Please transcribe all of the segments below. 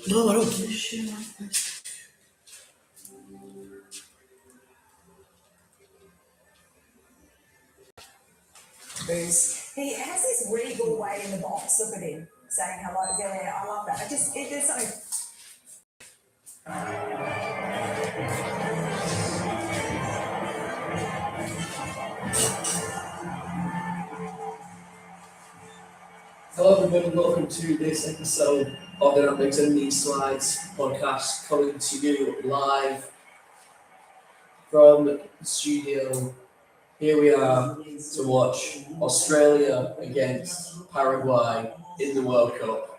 No, I don't give a shit. He has this regal way in the box. Look at him saying hello there. I love that. There's something. Hello everybody, welcome to this episode of the Dynamics and These Slides podcast, coming to you live from the studio. Here we are to watch Australia against Paraguay in the World Cup.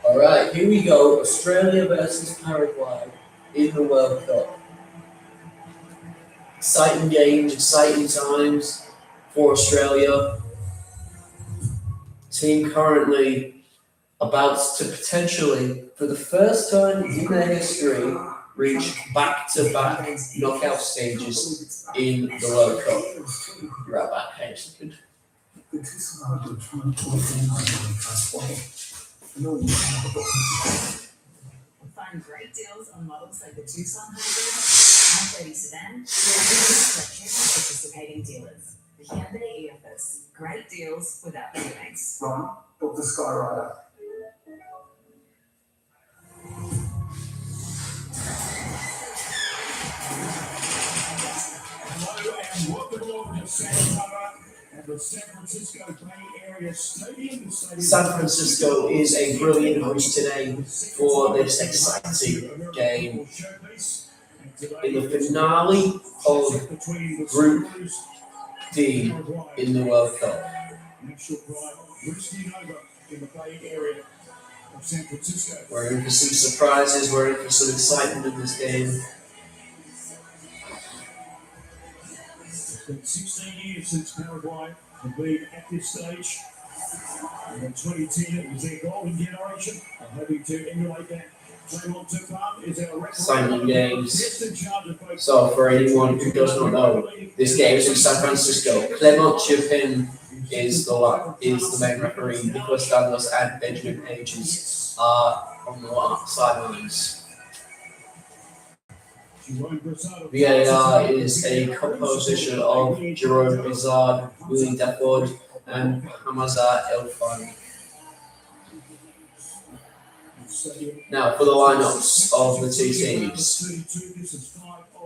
Alright, here we go. Australia versus Paraguay in the World Cup. Exciting games, exciting times for Australia. Team currently about to potentially, for the first time in their history, reach back-to-back knockout stages in the World Cup. Right back, hang on a second. Find great deals on models like the Tucson Hybrid, I-30 sedan, and selection of participating dealers. The Hyundai EFS, great deals without the gimmicks. Ron, book the Skyrider. Hello and welcome along to San at the San Francisco Bay Area Stadium. San Francisco is a brilliant host today for this exciting game. In the finale of Group D in the World Cup. We're in for some surprises, we're in for some excitement in this game. It's been 16 years since Paraguay have been at this stage. And in 2010, it was their golden generation. I'm hoping to emulate that. Exciting games. So for anyone who does not know, this game is in San Francisco. Clement Chapin is the main referee. Nicolas Danlos and Benjamin Pages are on the sidelines. VAR is a composition of Jerome Bizard, Willie Deford, and Hamza Elfan. Now for the lineups of the two teams.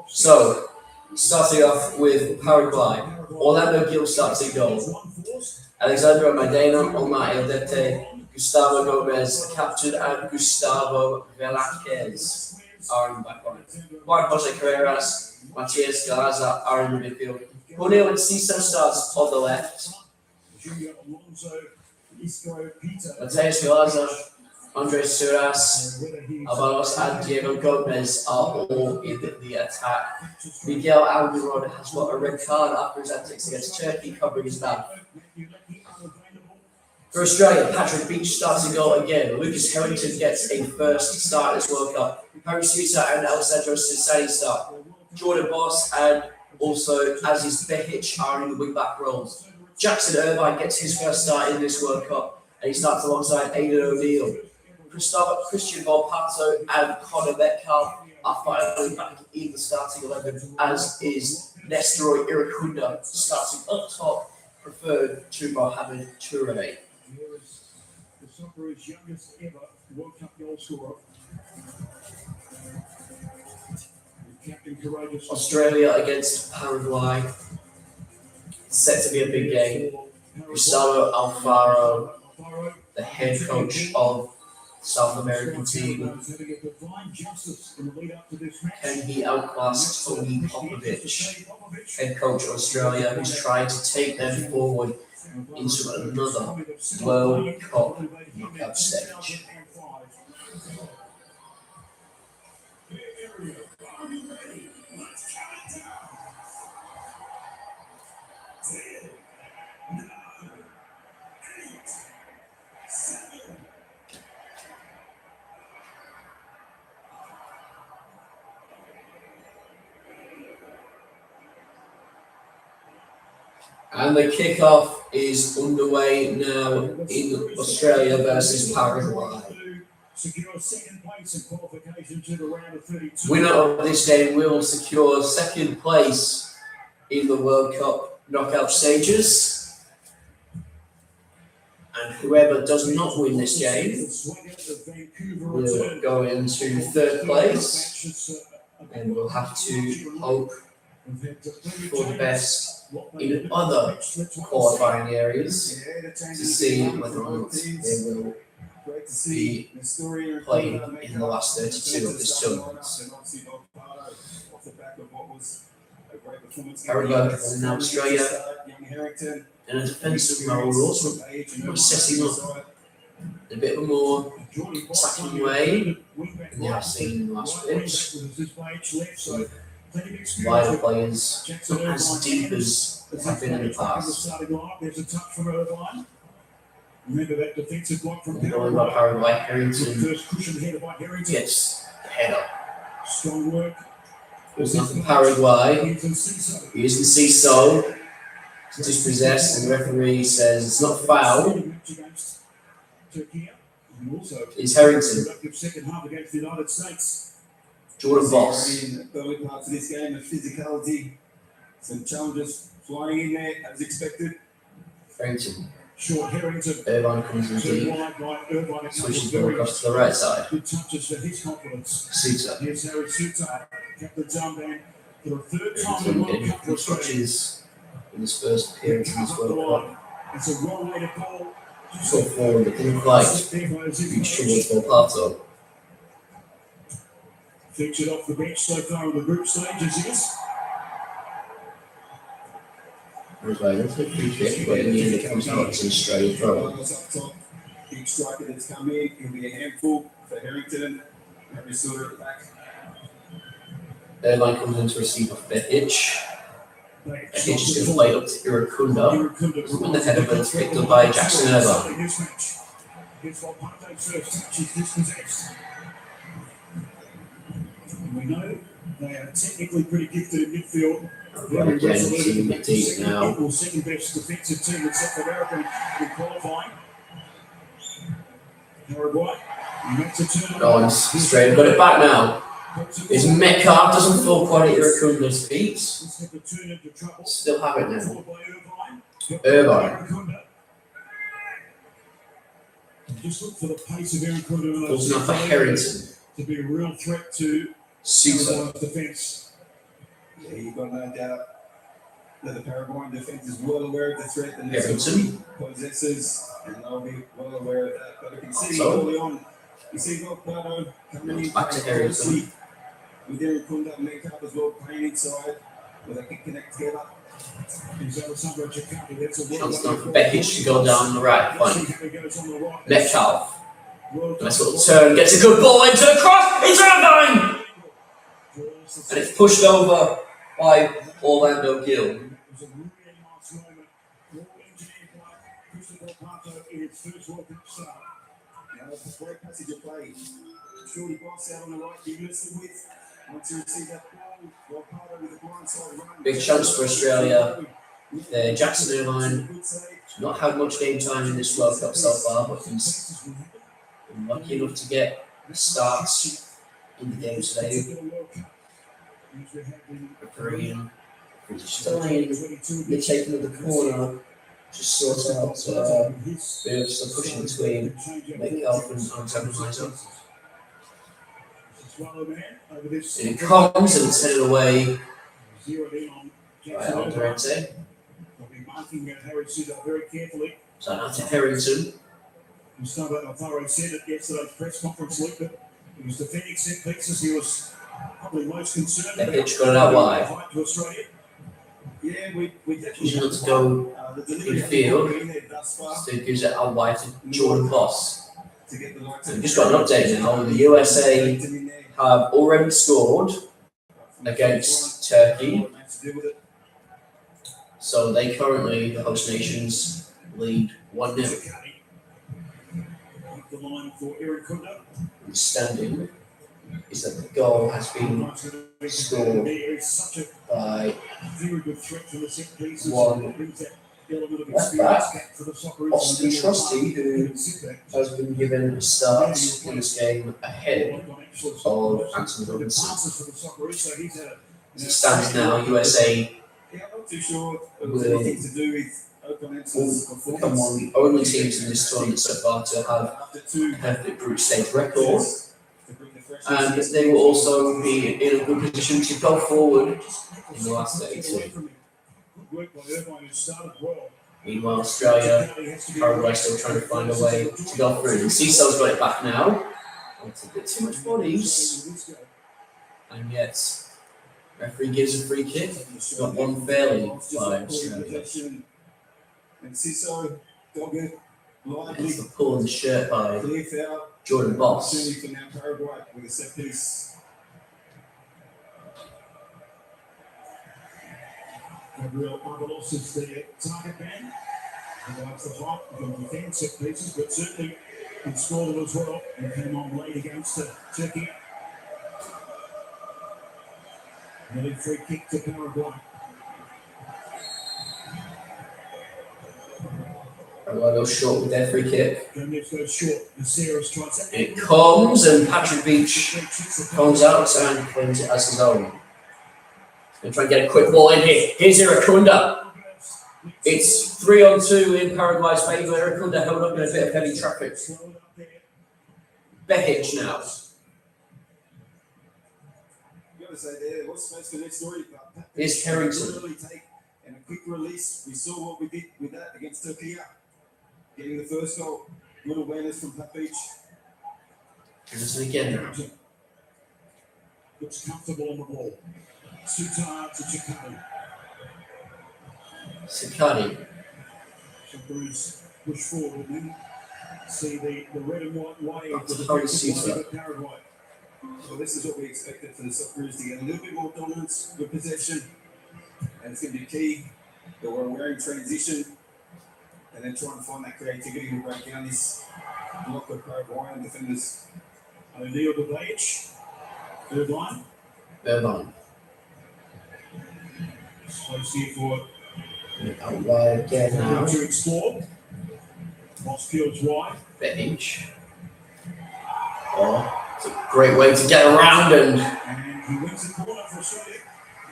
So, starting off with Paraguay, Orlando Gil starts in goal. Alexandra Medina, Omar Eldete, Gustavo Gomez, captain, and Gustavo Velázquez are in the back line. Juan Jose Carreras, Matias Galaza are in the midfield. Julio Enciso starts on the left. Matias Galaza, Andres Suras, Avalos, and Diego Gomez are all in the attack. Miguel Almiron has got a red card after his antics against Turkey, covering his mouth. For Australia, Patrick Beach starts in goal again. Lucas Harrington gets a first start at this World Cup. Harry Suter and Alessandro Cesani start. Jordan Boss and also Aziz Behic are in the wing-back roles. Jackson Irvine gets his first start in this World Cup. And he starts alongside Aidan O'Neill. Christian Volpato and Conor Metcalf are finally back in the starting 11, as is Nestor Irukunda starting up top, preferred to Mohamed Toure. Here is the Socceroos' youngest ever World Cup goal scorer. Captain Courageous. Australia against Paraguay. Set to be a big game. Gustavo Alfaro, the head coach of the South American team, can he outclass Tony Popovich, head coach of Australia, who's trying to take them forward into another World Cup knockout stage? And the kickoff is underway now in Australia versus Paraguay. Winner of this game will secure second place in the World Cup knockout stages. And whoever does not win this game will go into third place, and will have to hope for the best in other qualifying areas to see whether or not they will be played in the last 32 of this tournament. Paraguay and now Australia in a defensive mode, also setting up a bit of a more attacking way than they have seen in the last pitch. Wider players, not as deep as they have been in the past. Going by Paraguay, Harrington gets the header. There's nothing Paraguay. He doesn't see so. It's dispossessed, and the referee says it's not foul. It's Harrington. Jordan Boss. In the early parts of this game, of physicality, some challenges flying in there as expected. Harrington. Short Harrington. Irvine comes in deep. Switches the ball across to the right side. Good touches for his confidence. Suter. Here's Harry Suter, captain's armband for the third time in Harrington the World getting Cup for Australia. touches in his first appearance in this World Cup. It's a well-weighted goal. So forward, but didn't quite reach towards Volpato. Featured off the bench so far in the group stages, yes. Paraguay, that's a free kick, but in the end it comes out as an Australian throw. Up top, big striker that's come in, he'll be a handful for Harrington. Harry Suter at the back. Irvine comes in to receive off Behic. Behic is going to play up to Irukunda. And the header is picked up by Jackson Irvine. We know they are technically pretty gifted in midfield. Right, again, team deep now. Equal second best defensive team in South America in qualifying. Paraguay. Owens, Australia got it back now. His Metcalf doesn't fall quite at Irakunda's feet. Still have it now. Irvine. Just look for the pace of Irukunda. Pulls enough for Harrington. To be a real threat to Suter. Yeah, defence. you've got no doubt that the Paraguayan defence is well aware of the threat that Harrington. possesses, and they'll be well aware of that. But you can see So? early on, you see Volpato coming in. Back to Harrington. With Irukunda and Metcalf as well playing inside, where they can connect together. Chance now for Behic to go down the right flank. Metcalf. Nice little turn, gets a good ball into the cross, into Irvine! And it's pushed over by Orlando Gill. Great passage of play. Shorty box out on the right, be listen with. Once you receive that ball, Volpato with a blindside run. Big chance for Australia Jackson Irvine not had much game time in this World Cup so far, but he's been lucky enough to get starts in the game today. Refereeing, still they're taking of the corner, just sort out a bit of some pushing between Metcalf and Antonio. And it comes and it's headed away by Alderete. So now to Harrington. Alvaro said at yesterday's press conference, Luke, that he was defending set pieces. He was probably most concerned That pitch got it out wide. to Australia. Yeah, we definitely He's not to go in field. So he gives it out wide to Jordan Boss. We've just got an update now. The USA have already scored against Turkey. So they currently, the host nations, lead 1-0. The line for Eric Kunda. Standing is that the goal has been scored by Very good threat from the set piece. one left back, for the soccer. Austin Trusty, who has been given a start in this game ahead of Anthony Robinson. As it stands now, USA Yeah, I'm not too sure it was will anything to do with Okonenso's become one of the only teams in this tournament so far to have after two a perfect group stage record, to bring the freshness and they will also be in a good position to go forward in the last 32. Meanwhile, Australia, Paraguay still trying to find a way to go through. And Cecil's got it back now. It's a bit too much bodies, and yet referee gives a free kick. Got one fairly by Australia. And Ciso, dogged, It's lively, the pull in the shirt by clear foul. Jordan Boss. Opportunity for now Paraguay with a set piece. Gabriel Avalos is the target man. He likes the height of the defence set pieces, but certainly can score them as well. And came on late against Turkey. Nearly free kick to Paraguay. Paraguay goes short with their free kick. Gomez goes short. Nasira's tried to. It comes, and Patrick Beach comes out and claims it as his own. Going to try and get a quick ball in here. Here's Iracunda. It's 3-on-2 in Paraguay's favour. Iracunda held up in a bit of heavy traffic. Behic now. You got to say there was space for next story, but Here's Harrington. really take and a quick release. We saw what we did with that against Turkey. Getting the first goal. Good awareness from Pat Beach. Harrington again now. Looks comfortable on the ball. Sutar to Chikati. Sakati. Bruce push forward and then see the red and white wave of the Harry Suter. Paraguay. So this is what we expected for the Socceroos to get a little bit more dominance, good possession, and it's going to be key that we're wearing transition and then try and find that creativity to break down this block of Paraguayan defenders. O'Neill to Beach. Third line. Irvine. Space here for Out wide again now. to explore. Mossfield's wide. Behic. Oh, it's a great way to get around and And he wins the corner for Australia.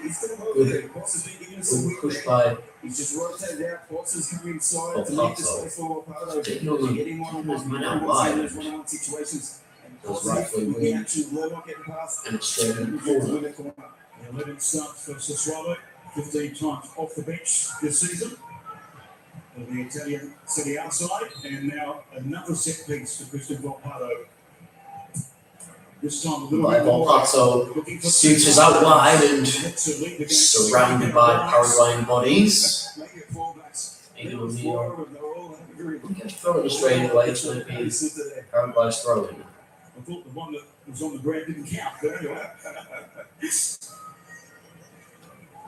He's still Good. over there. Boss has been giving us some good push by He's just rotated out. Boss has come inside to Oh, make the Pato. space for Wapato. Taking Getting one on There's one. man out wide. There's one-on-one situations. And Goes Boss rightfully with the win. action, low not getting past. and it's straight in the He's in corner. the corner. The 11 starts for Sassuolo, 15 times off the bench this season. On the Italian Serie A side, and now another set piece for Christian Volpato. This time a little By bit more. Volpato, Looking for Suter's out wide and Looks to lead the game. surrounded by Paraguayan bodies. Make it fullbacks. Aidan O'Neill. Four of them, they're all angry. Gets thrown it straight away. It's going to be Paraguay's throwing. I thought the one that was on the ground didn't count, but anyway.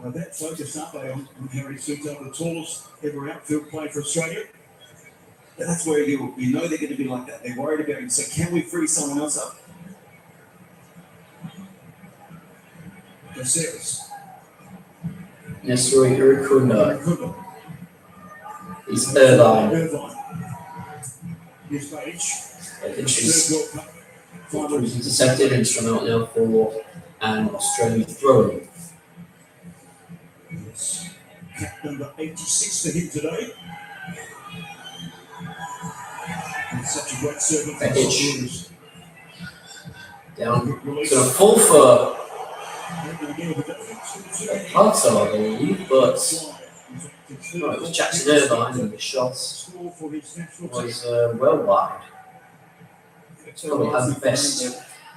Well, that focused, aren't they, on Harry Suter, the tallest ever outfield play for Australia? That's where you know they're going to be like that. They're worried about him. So can we free someone else up? Caceres. Nestori Irukunda. He's Irvine. His page. She's intercepted and strung out now for an Australian throw. Yes. Cap number 86 for him today. And such a great servant for the Socceroos. Down to the full for Hudson, I believe, but it was Jackson Irvine and the shot was well wide. Probably had the best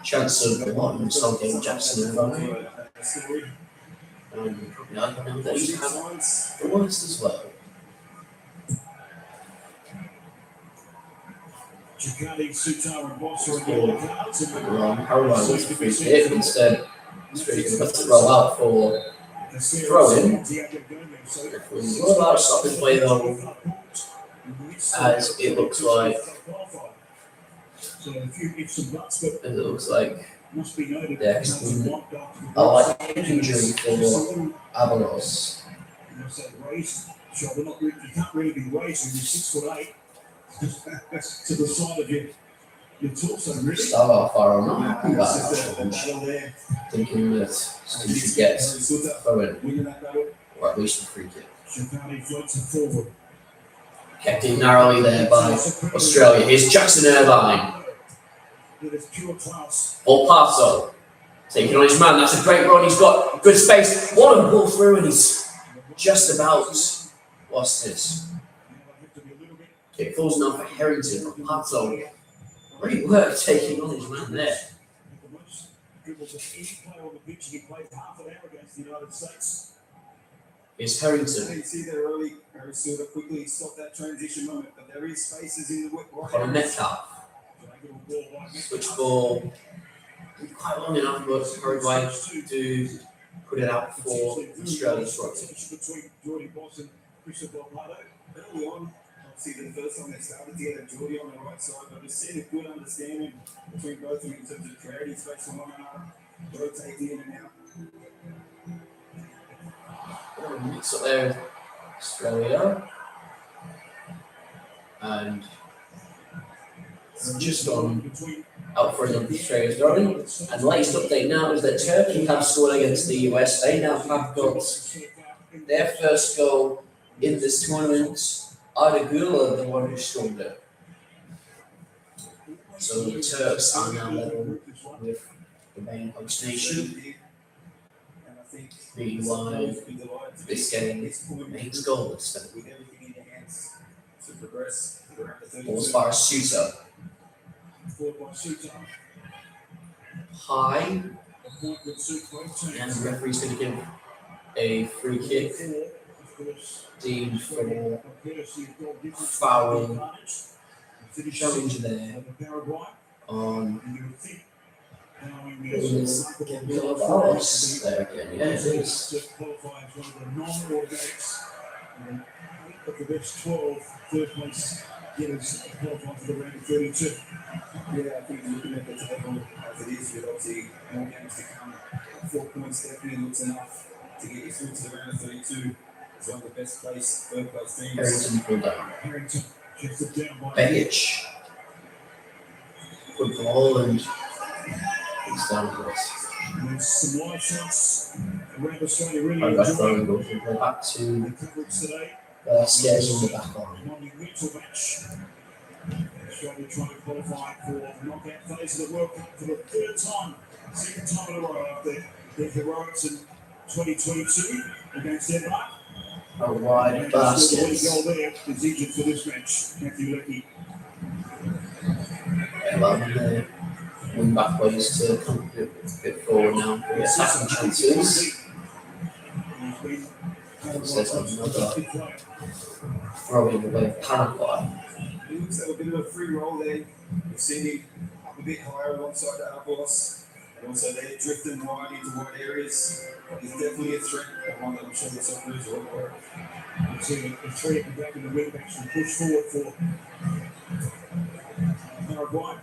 chance of the one so game Jackson Irvine. And probably I know that he had the worst as well. Paraguay was the free kick instead. It's really good to roll out for throwing. We will allow a stop and play though, as it looks like there's a light injury for Avalos. You can't really be raised when you're 6'8" to the side of your torso, really. Start off far on, not happy about that. Thinking that he should get thrown, or at least a free kick. Kept in narrowly there by Australia. Here's Jackson Irvine. Or Paso. Taking on his man. That's a great run. He's got good space. What a ball through, and he's just about lost this. Kick falls now for Harrington from Paso. Great work taking on his man there. Here's Harrington. You see there early, Harry sort of quickly stopped that transition moment, but there is spaces in the right. On a Metcalf. Switch ball. Quite long enough, but Paraguay to put it out for Australia's right. Early on, obviously the first time they started to get Geordie on the right side, but we've seen a good understanding between both of them in terms of creating space for one another, rotating in and out. Mix up there, Australia, and just on out for another Australia's running. And the latest update now is that Turkey have scored against the US. They now have got their first goal in this tournament. Ardagula, the one who scored it. So the Turks are now level with the main host nation. Meanwhile, this game makes goals. Balls by Suter. High. And the referee's going to give a free kick. Deemed for foul. Challenge there on. There again, yeah, it is. Of the best 12 third place getters qualifying for the round of 32. Yeah, I think looking at the table as it is, with obviously more games to come, 4 points definitely looks enough to get you through to the round of 32. It's one of the best place, third place teams. Harrington pulled down. Harrington shifted down by Begic. Good ball and it's down to us. There's some live shots around Australia really Back enjoying to the coverage today. Scares on the back on. Monumental match. Australia trying to qualify for the knockout phase of the World Cup for the third time, second time in a row after their heroics in 2022 against Denmark. A wide basket. The lead goal there is injured for this match, Matthew Leckie. Well, wing back ways to come a bit forward now for the attacking chances. There's another throwing away of Paraguay. It looks like a bit of a free roll there. We've seen him up a bit higher alongside the outboss. And also they're drifting wide into wide areas. He's definitely a threat, and one that I'm sure the Socceroos will work. You see the three at the back of the wing backs and push forward for Paraguay.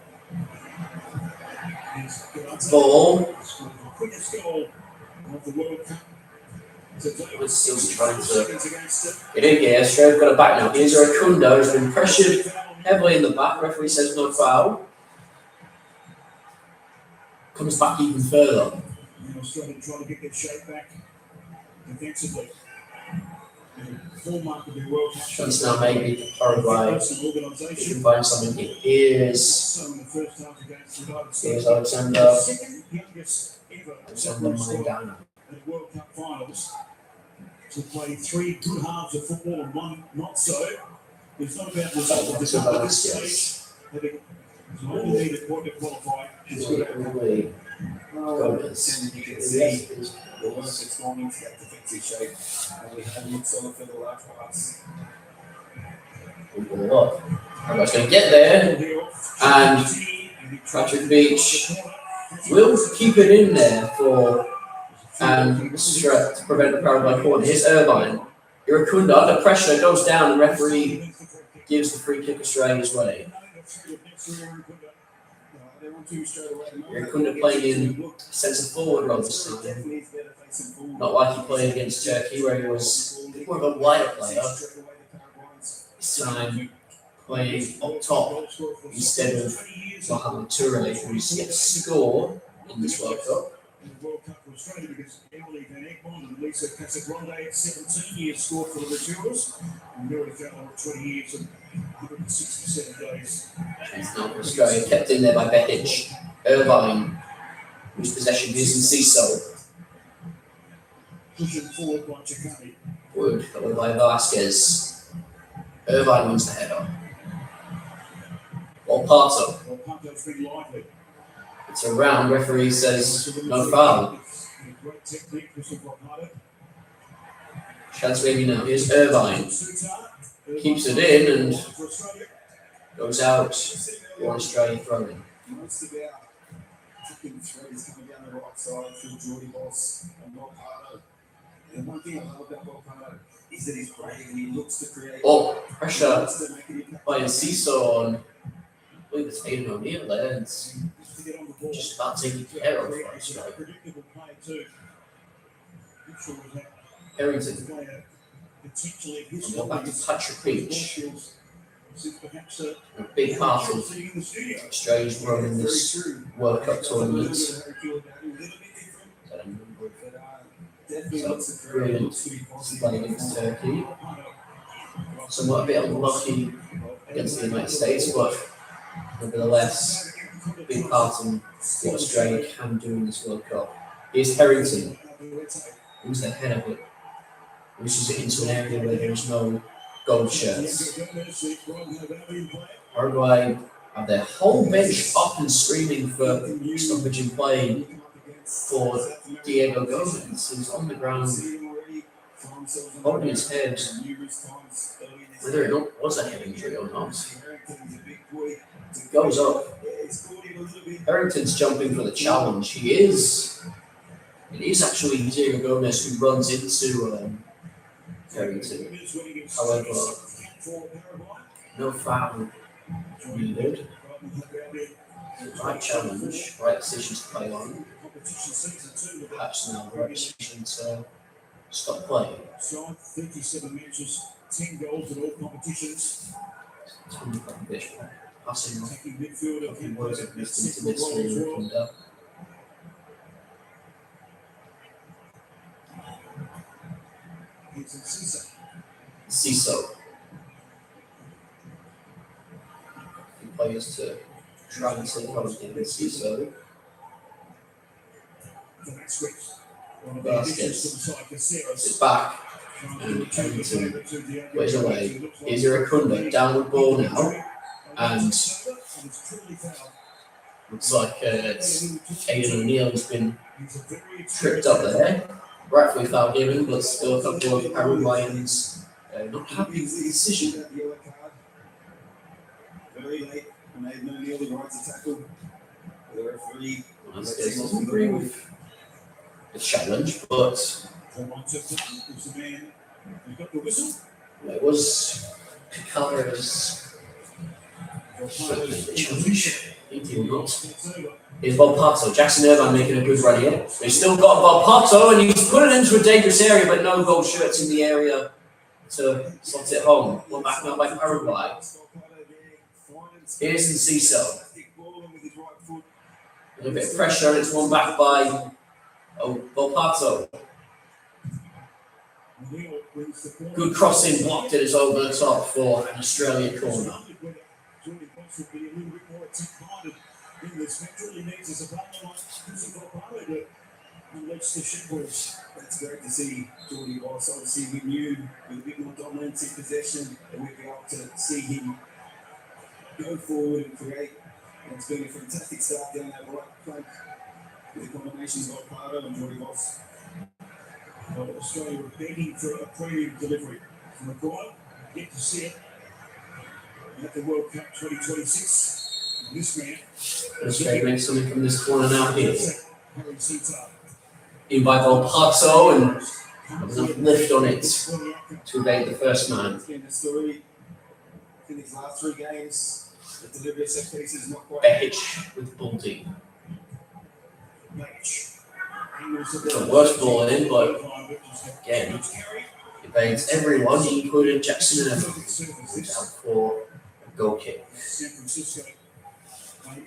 Ball. Quickest goal of the World Cup We're still trying to get in here. Australia's got a back now. Here's Rakunda, who's been pressured heavily in the back. Referee says no foul. Comes back even further. Australia trying to get their shape back defensively. Full mark of the World Cup. Chance now maybe for Paraguay. You can find something here. Here's Alexander. Alexander Maidana. The World Cup finals to play 3 good halves of football and 1 not so. It's not about the result of the game at this stage. Having all needed point to qualify is good. Gomez. You can see the work that's gone into that defensive shape, and we haven't looked solid for the large parts. Everyone's going to get there, and Patrick Beach will keep it in there for to prevent the Paraguay corner. Here's Irvine. Irakunda under pressure goes down. The referee gives the free kick Australia's way. Irakunda playing in centre forward role this time. Not like he played against Turkey, where he was more of a wider player. This time playing up top instead of Mohamed Touré, who's yet to score in this World Cup. World Cup for Australia because Emily Van Egmond and Lisa Casagrande at 17 years scored for the Matildas. And Mary Fowler at 20 years and 167 days. And now for Australia, kept in there by Bekic. Irvine, whose possession is in Ciso. Pushing forward by Chakani. Wood, followed by Vasquez. Irvine wins the header. Volpato. Volpato's been lively. It's a round. Referee says no foul. Great technique, Mr. Volpato. Chance maybe now. Here's Irvine. Keeps it in and goes out. One Australia throwing. Most of our kicking threes coming down the right side through Geordie Boss and Volpato. And one thing I love about Volpato is that he's brave and he looks to create. Oh, pressure by Ciso on. I believe it's Aiden O'Neill there. It's just about taking care of us, right? Harrington. And go back to Patrick Beach. A big part of Australia's run in this World Cup tournament. So brilliant display against Turkey. Somewhat a bit unlucky against the United States, but nevertheless, a big part in what Australia can do in this World Cup. Here's Harrington. Who's the head of it? Pushes it into an area where there is no gold shirts. Paraguay have their whole bench up and screaming for stoppage in play for Diego Gomez, who's on the ground holding his head, whether it was a head injury or not. It goes up. Harrington's jumping for the challenge. It is actually Diego Gomez who runs into Harrington. However, no foul needed. Right challenge, right decision to play on. Perhaps now the right decision to stop playing. 37 matches, 10 goals in all competitions. Passing Attacking midfielder, fucking words of wisdom to midfield. Ciso. Players to try and take on in Ciso. Vasquez is back and Harrington plays away. Here's Irakunda, downward ball now, and looks like Aiden O'Neill has been tripped up there. Rightfully foul given, but still a couple of Paraguayans not happy with the decision. Very late, and Aiden O'Neill rides a tackle. The referee doesn't agree with the challenge, but it was Picara's He did not. Here's Volpato. Jackson Irvine making a good run here. He's still got Volpato and he's put it into a dangerous area, but no goal shirts in the area to slot it home. One back now by Paraguay. Here's Enciso. A little bit of pressure and it's one back by Volpato. Good crossing, blocked it, is over the top for an Australian corner. That's great to see Jordy Ross. Obviously, we knew with a bit more dominance in possession that we'd be able to see him go forward and create. And it's been a fantastic start down that right flank with the combinations of Pardo and Jordy Ross. Australia were begging for a premium delivery from the corner. Get to see it at the World Cup 2026. And this man, Australia makes something from this corner now here. Harry Sutar. In by Volpato and there's enough lift on it to evade the first man. It's been a story in these last 3 games. The delivery of set pieces is not quite. Behic with Baldy. Match. The worst ball in, but again, evades everyone, including Jackson and who's out for a goal kick. San Francisco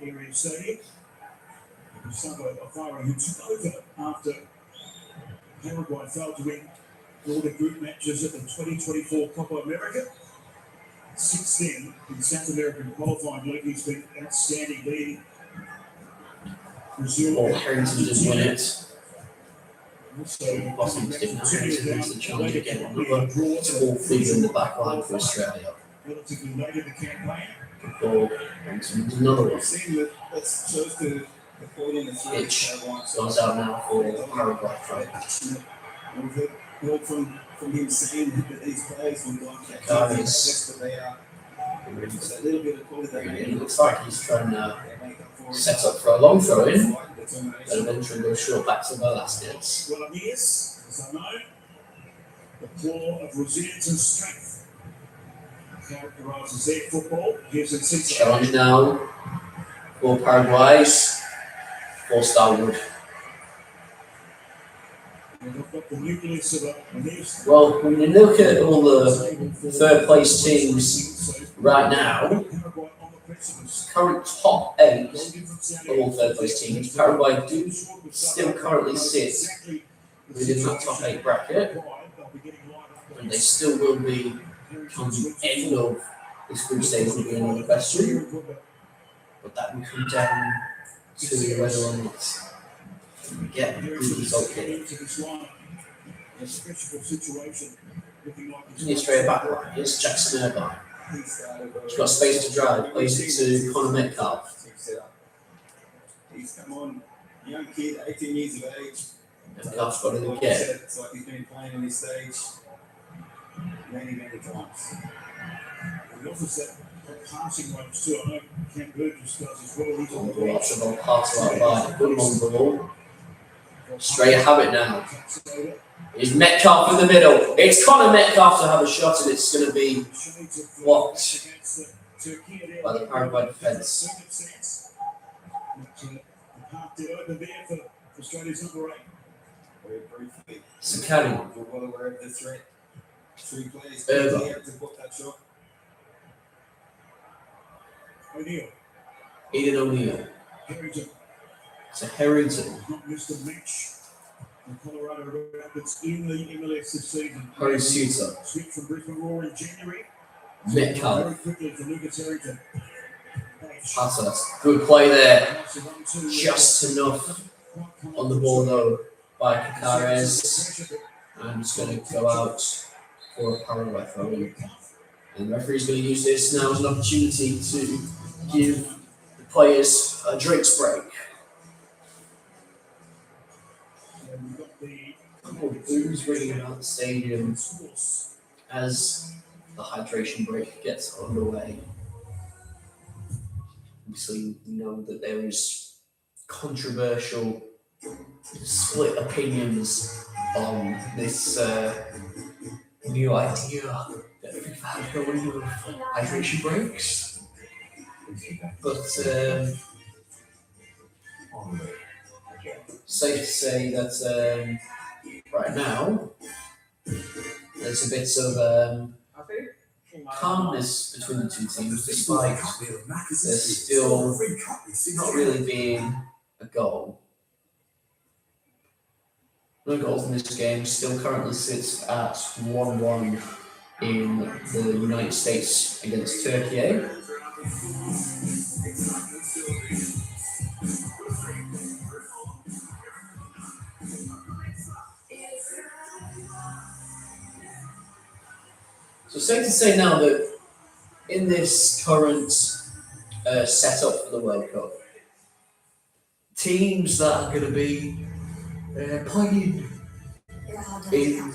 area stadium. Gustavo Alfaro, who took over after Paraguay failed to win all the group matches at the 2024 Copa America. Since then, in South American qualifying league, he's been outstanding, leading Brazil. Harrington just win it. Also, Boston didn't have Harrington wins the challenge again. Another tall figure in the back line for Australia. relatively late in the campaign. Good ball. Harrington wins another one. Seeing that that's chose to point in the three. Pitch goes out now for Paraguay. We've heard from him saying that these players will like that. Carries. That's what they are. It's a little bit of quality. It looks like he's trying to They make up for it. set up for a long throw in, but Determination. eventually goes short back to Velasquez. Well, it is, as I know, the core of resilience and strength characterises their football. Here's a six. Challenge now for Paraguay's 4-star Wood. They've got the nucleus of a news. Well, when you look at all the third place teams right now, current top 8 of all third place teams, Paraguay do still currently sit within that top 8 bracket, and they still will be come the end of this group stage will be another question, but that will come down to whether or not we get a good result here. In the Australia back line, here's Jackson Irvine. He's got space to drive, plays it to Connor Metcalf. He's come on, young kid, 18 years of age. Metcalf's got in the Like kit. I said, it's like he's been playing on this stage many times. We also said passing ones too. I know Cam Burgess does as well. He's on the Long ball, bench. option on pass right by. Good long ball. Straight habit now. Here's Metcalf in the middle. It's Connor Metcalf to have a shot, and it's going to be blocked by the Paraguay defence. Australia's number 8. Very briefly, Sakani. we're well aware of the threat. 3 players Over. here to put that shot. O'Neill. Eden O'Neill. Harrington. To Harrington. Not missed a match. The Colorado Rapids in the MLS this season. Harry Suter. Switch from Brisbane Roar in January. Metcalf. Very quickly for Lucas Harrington. Passer. Good play there. Just enough on the ball though by Cacares. And it's going to go out for a Paraguay throw in. And the referee's going to use this now as an opportunity to give the players a drinks break. We've got the Couple of booze ringing out the stadium as the hydration break gets underway. Obviously, we know that there is controversial split opinions on this new idea that FIFA had going with hydration breaks. But safe to say that right now there's a bit of calmness between the two teams, despite there still not really being a goal. No goals in this game. Still currently sits at 1-1 in the United States against Turkey. So safe to say now that in this current setup for the World Cup, teams that are going to be playing in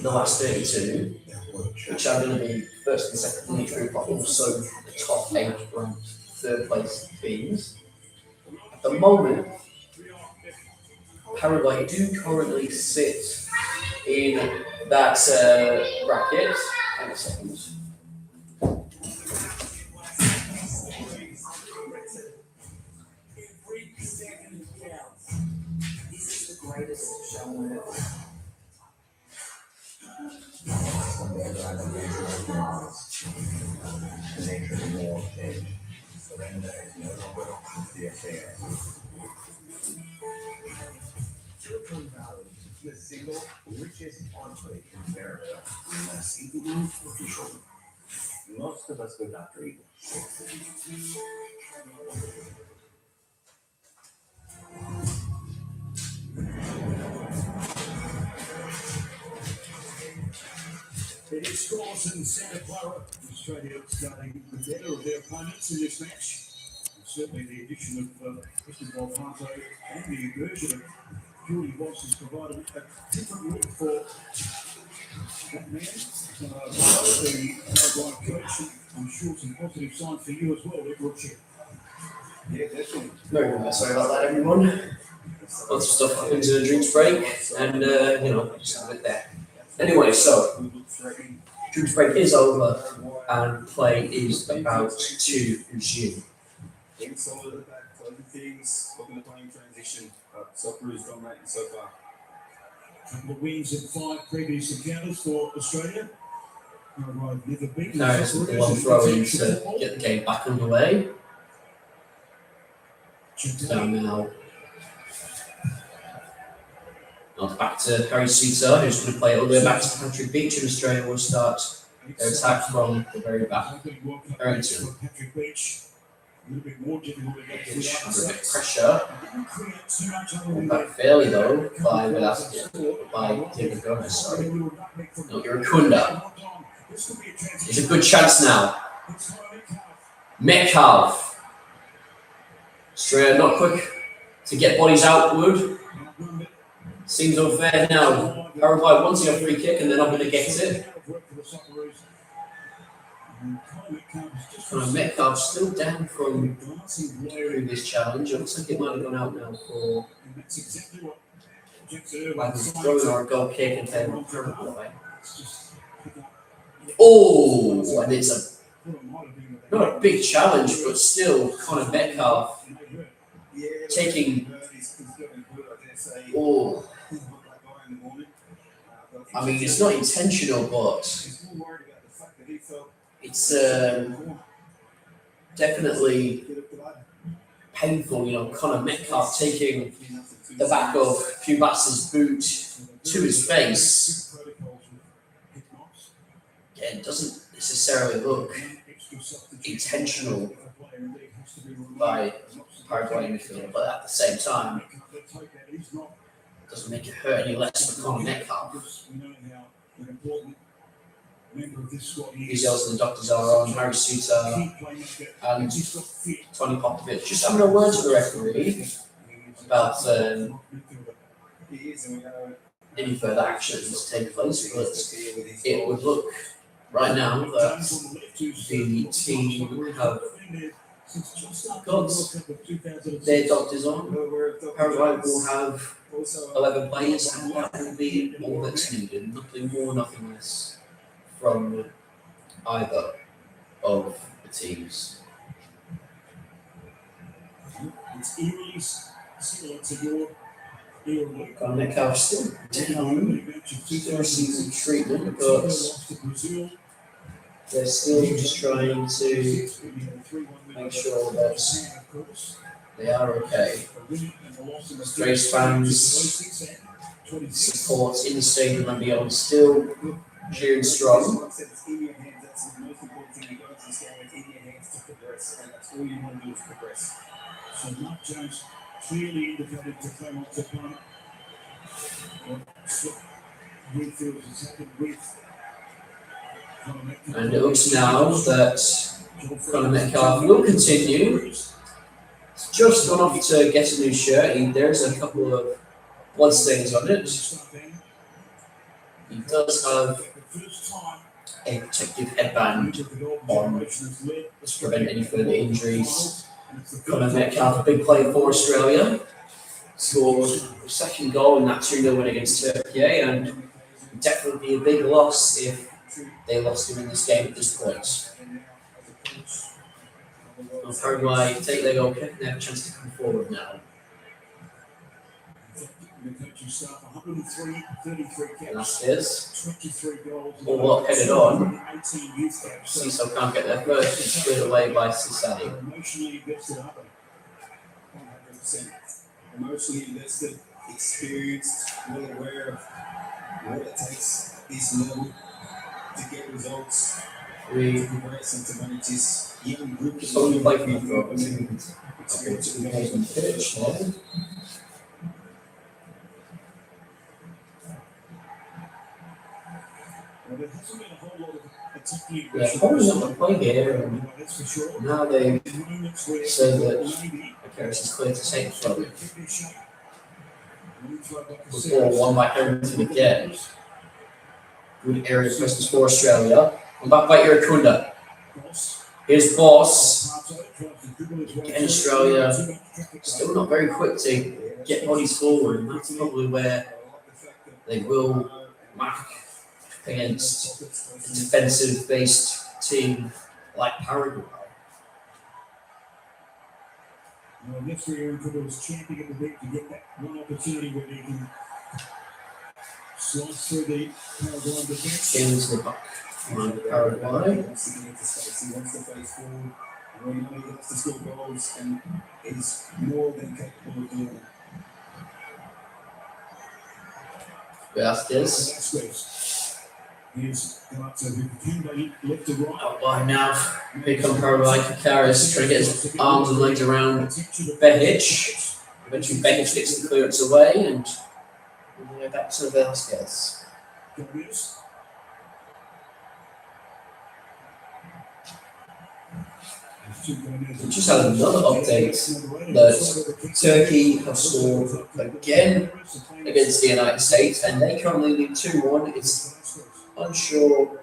the last 32, which are going to be first and second in each group, but also the top 8 ranked third place teams. At the moment, Paraguay do currently sit in that bracket. Hang on a second. The single richest enclave in America. Most of us would not dream. It is scores in Santa Clara. Australia starting the better of their opponents in this match. And certainly the addition of Christian Volpato and the incursion of Julie Voss has provided a different look for that man. The Paraguay coach, I'm sure some positive signs for you as well, Rick Roche. Yeah, definitely. No, sorry about that, everyone. Lots of stuff happens in a drinks break, and just have it there. Anyway, so drinks break is over, and play is about to resume. Getting solid at that, closing things, looking at playing transition. Soccer is dominating so far. Couple of wins in 5 previous encounters for Australia. Paraguay have never beaten Now it's the one throw in to get the game back underway. So now back to Harry Suter, who's going to play it all the way back to Patrick Beach, and Australia will start their attack from the very back. Harrington. Patrick Beach. A little bit more difficult to get to the Under a bit outside. of pressure. Pulled back fairly though by David Gomez, sorry. No, Iracunda. It's a good chance now. Metcalf. Australia not quick to get bodies outward. Seems unfair now. Paraguay wanting a free kick and they're not going to get it. Metcalf still down from previous challenge. It looks like it might have gone out now for like throwing or a goal kick in favour of Paraguay. Oh, and it's not a big challenge, but still Connor Metcalf taking. Oh, I mean, it's not intentional, but it's definitely painful. Connor Metcalf taking the back of Cubas's boot to his face. Yeah, it doesn't necessarily look intentional by Paraguay midfielder, but at the same time, it doesn't make it hurt any less for Connor Metcalf. These yells and the doctors are on Harry Suter and Tony Popovich just having a word to the referee about any further actions take place, but it would look right now that the team have got their doctors on. Paraguay will have 11 players, and that will be all that's needed. Nothing more, nothing less from either of the teams It's eerily similar to your era, Luke. Conor Metcalf still down. Still receiving treatment, but they're still just trying to make sure that they are okay. Strays fans support in the stadium and beyond still cheering strong. That's in your hands. That's the most important thing you got to this game. It's in your hands to progress, and that's all you want to do is progress. So Mark Jones clearly indicated to Claremont opponent what Winfield has happened with Conor Metcalf. And it looks now that Conor Metcalf will continue. He's just gone off to get a new shirt. There's a couple of blood stains on it. He does have a protective headband on to prevent any further injuries. Conor Metcalf, a big play for Australia, scored a second goal in that 2-0 win against Turkey, and would definitely be a big loss if they lost him in this game at this point. Well, Paraguay take their goal kick and they have a chance to come forward now. Velasquez, 23 goals. all up headed on. Cecil can't get there first, he's cleared away by Cissani. Emotionally invested, aren't they? 100%. Emotionally invested, experienced, well aware of what it takes this level to get results, to progress, and to manage this young group. So we play from the pitch there. Well, there hasn't been a whole lot of attacking Yeah, probably not the play here. And that's for sure. now they Moments where say that maybe Harris is clear to take from it. keep their shape. When you throw back a Before won by Harrington again. Good area presence for Australia. And back by Irakunda. cross. Here's Boss. Pato tries to dribble his way Again, through. Australia Too much traffic. still not very quick to get bodies forward, and that's probably where they will mark against a defensive-based team like Paraguay. Well, yesterday Aaron Cooper was champing at the bit to get that one opportunity where he can slice through the Paraguayan defense. Into the buck on Paraguay. He wants to get into space. He wants to face forward. And we know he likes to score goals, and is more than capable of doing it. Velasquez. Velasquez. He's come up to Hukende, left to right. Out wide now. Here come Paraguay. Kakaris trying to get his arms and legs around Behic. Eventually Behic gets the clearance away, and we're back to Velasquez. Gomez. We just had another update that Turkey have scored again against the United States, and they currently lead 2-1. It's unsure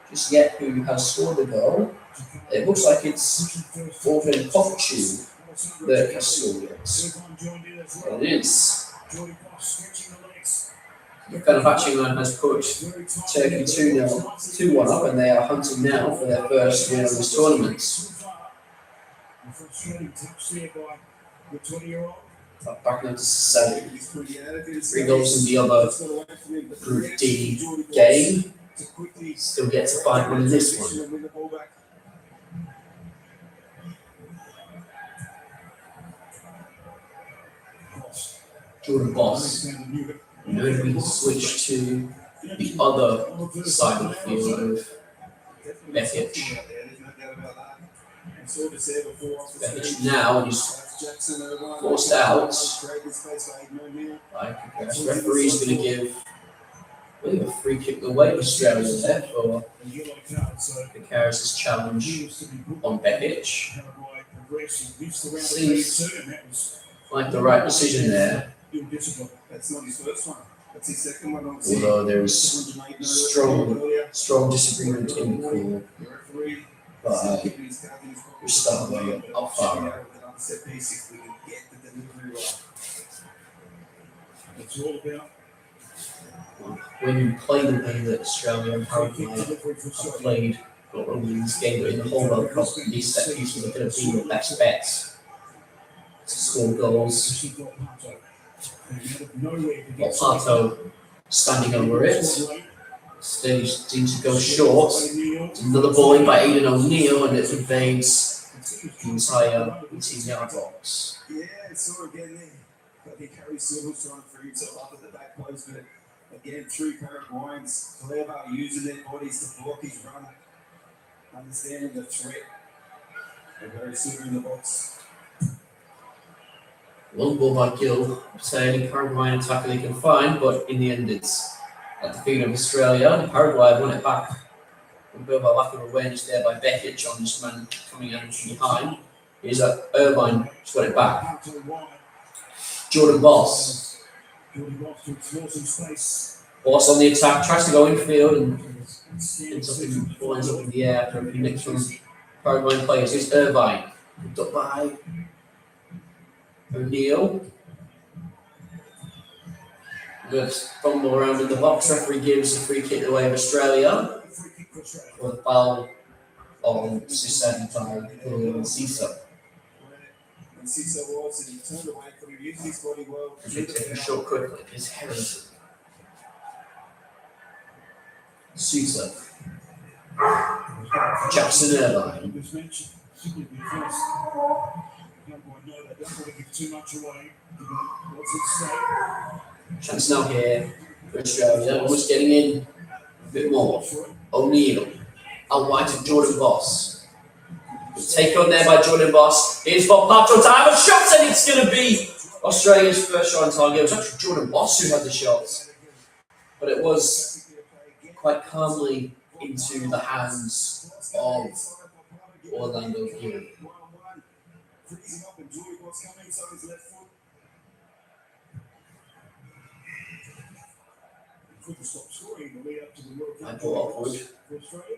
just yet who has scored the goal. It looks like it's Orhan Kokcu that has scored it. And it is. Fenerbahçe has put Turkey 2-1 up, and they are hunting now for their first win of this tournament. Frustrating touch there by the 20-year-old. Back now to 7. He's pretty adequate. 3 goals in the other Group D game. Still get to find one in this one. Jordan Boss. When we switch to the other side of the field of Behic. Behic now, and he's forced out. The referee's going to give, I believe, a free kick away to Australia there for Kakaris' challenge on Behic. Seems like the right decision there. That's not his first one. That's his second one. Although there's strong disagreement in the call by Gustavo Alfaro. It's all about When you play the way that Australia and Paraguay have played, not only in this game but in the whole World Cup, these set pieces are going to be your best bets. to score goals. Christian Volpato. And out of nowhere to get Volpato standing over it. Stage seems to go short. It's another ball in by Aidan O'Neill, and it invades the entire 18-yard box. Yeah, it's saw again there. I think Harry Silver's trying to free himself up at the back post, but again, through Paraguayans, clever, using their bodies to block his run, understanding the threat. And Harry Silver in the box. Long ball by Gill, say any Paraguayan attacker they can find, but in the end it's at the feet of Australia. And Paraguay won it back. A bit of a lack of awareness there by Bekic on this man coming out from behind. Here's Irvine, just got it back. Jordan Boss. Boss on the attack, tries to go infield and ends up in the air after a few nicks from Paraguayan players. Here's Irvine. Picked up by O'Neill. Good fumble around in the box. Referee gives a free kick away of Australia for the foul on Susan by Cisa. And Cisa was, and he turned away from him, used his body well. Take a shot quickly. It's Harrington. Cisa. Jackson Irvine. Chance now here for Australia. Almost getting in a bit more. O'Neill. Out wide to Jordan Boss. Take on there by Jordan Boss. Here's Volpato to have a shot, and it's going to be Australia's first shot on target. It was actually Jordan Boss who had the shot, but it was quite calmly into the hands of Orlando Gill. Freezing up, and Joey was coming, so his left foot. Couldn't stop scoring in the lead up to the World Cup. I brought upward. For Australia.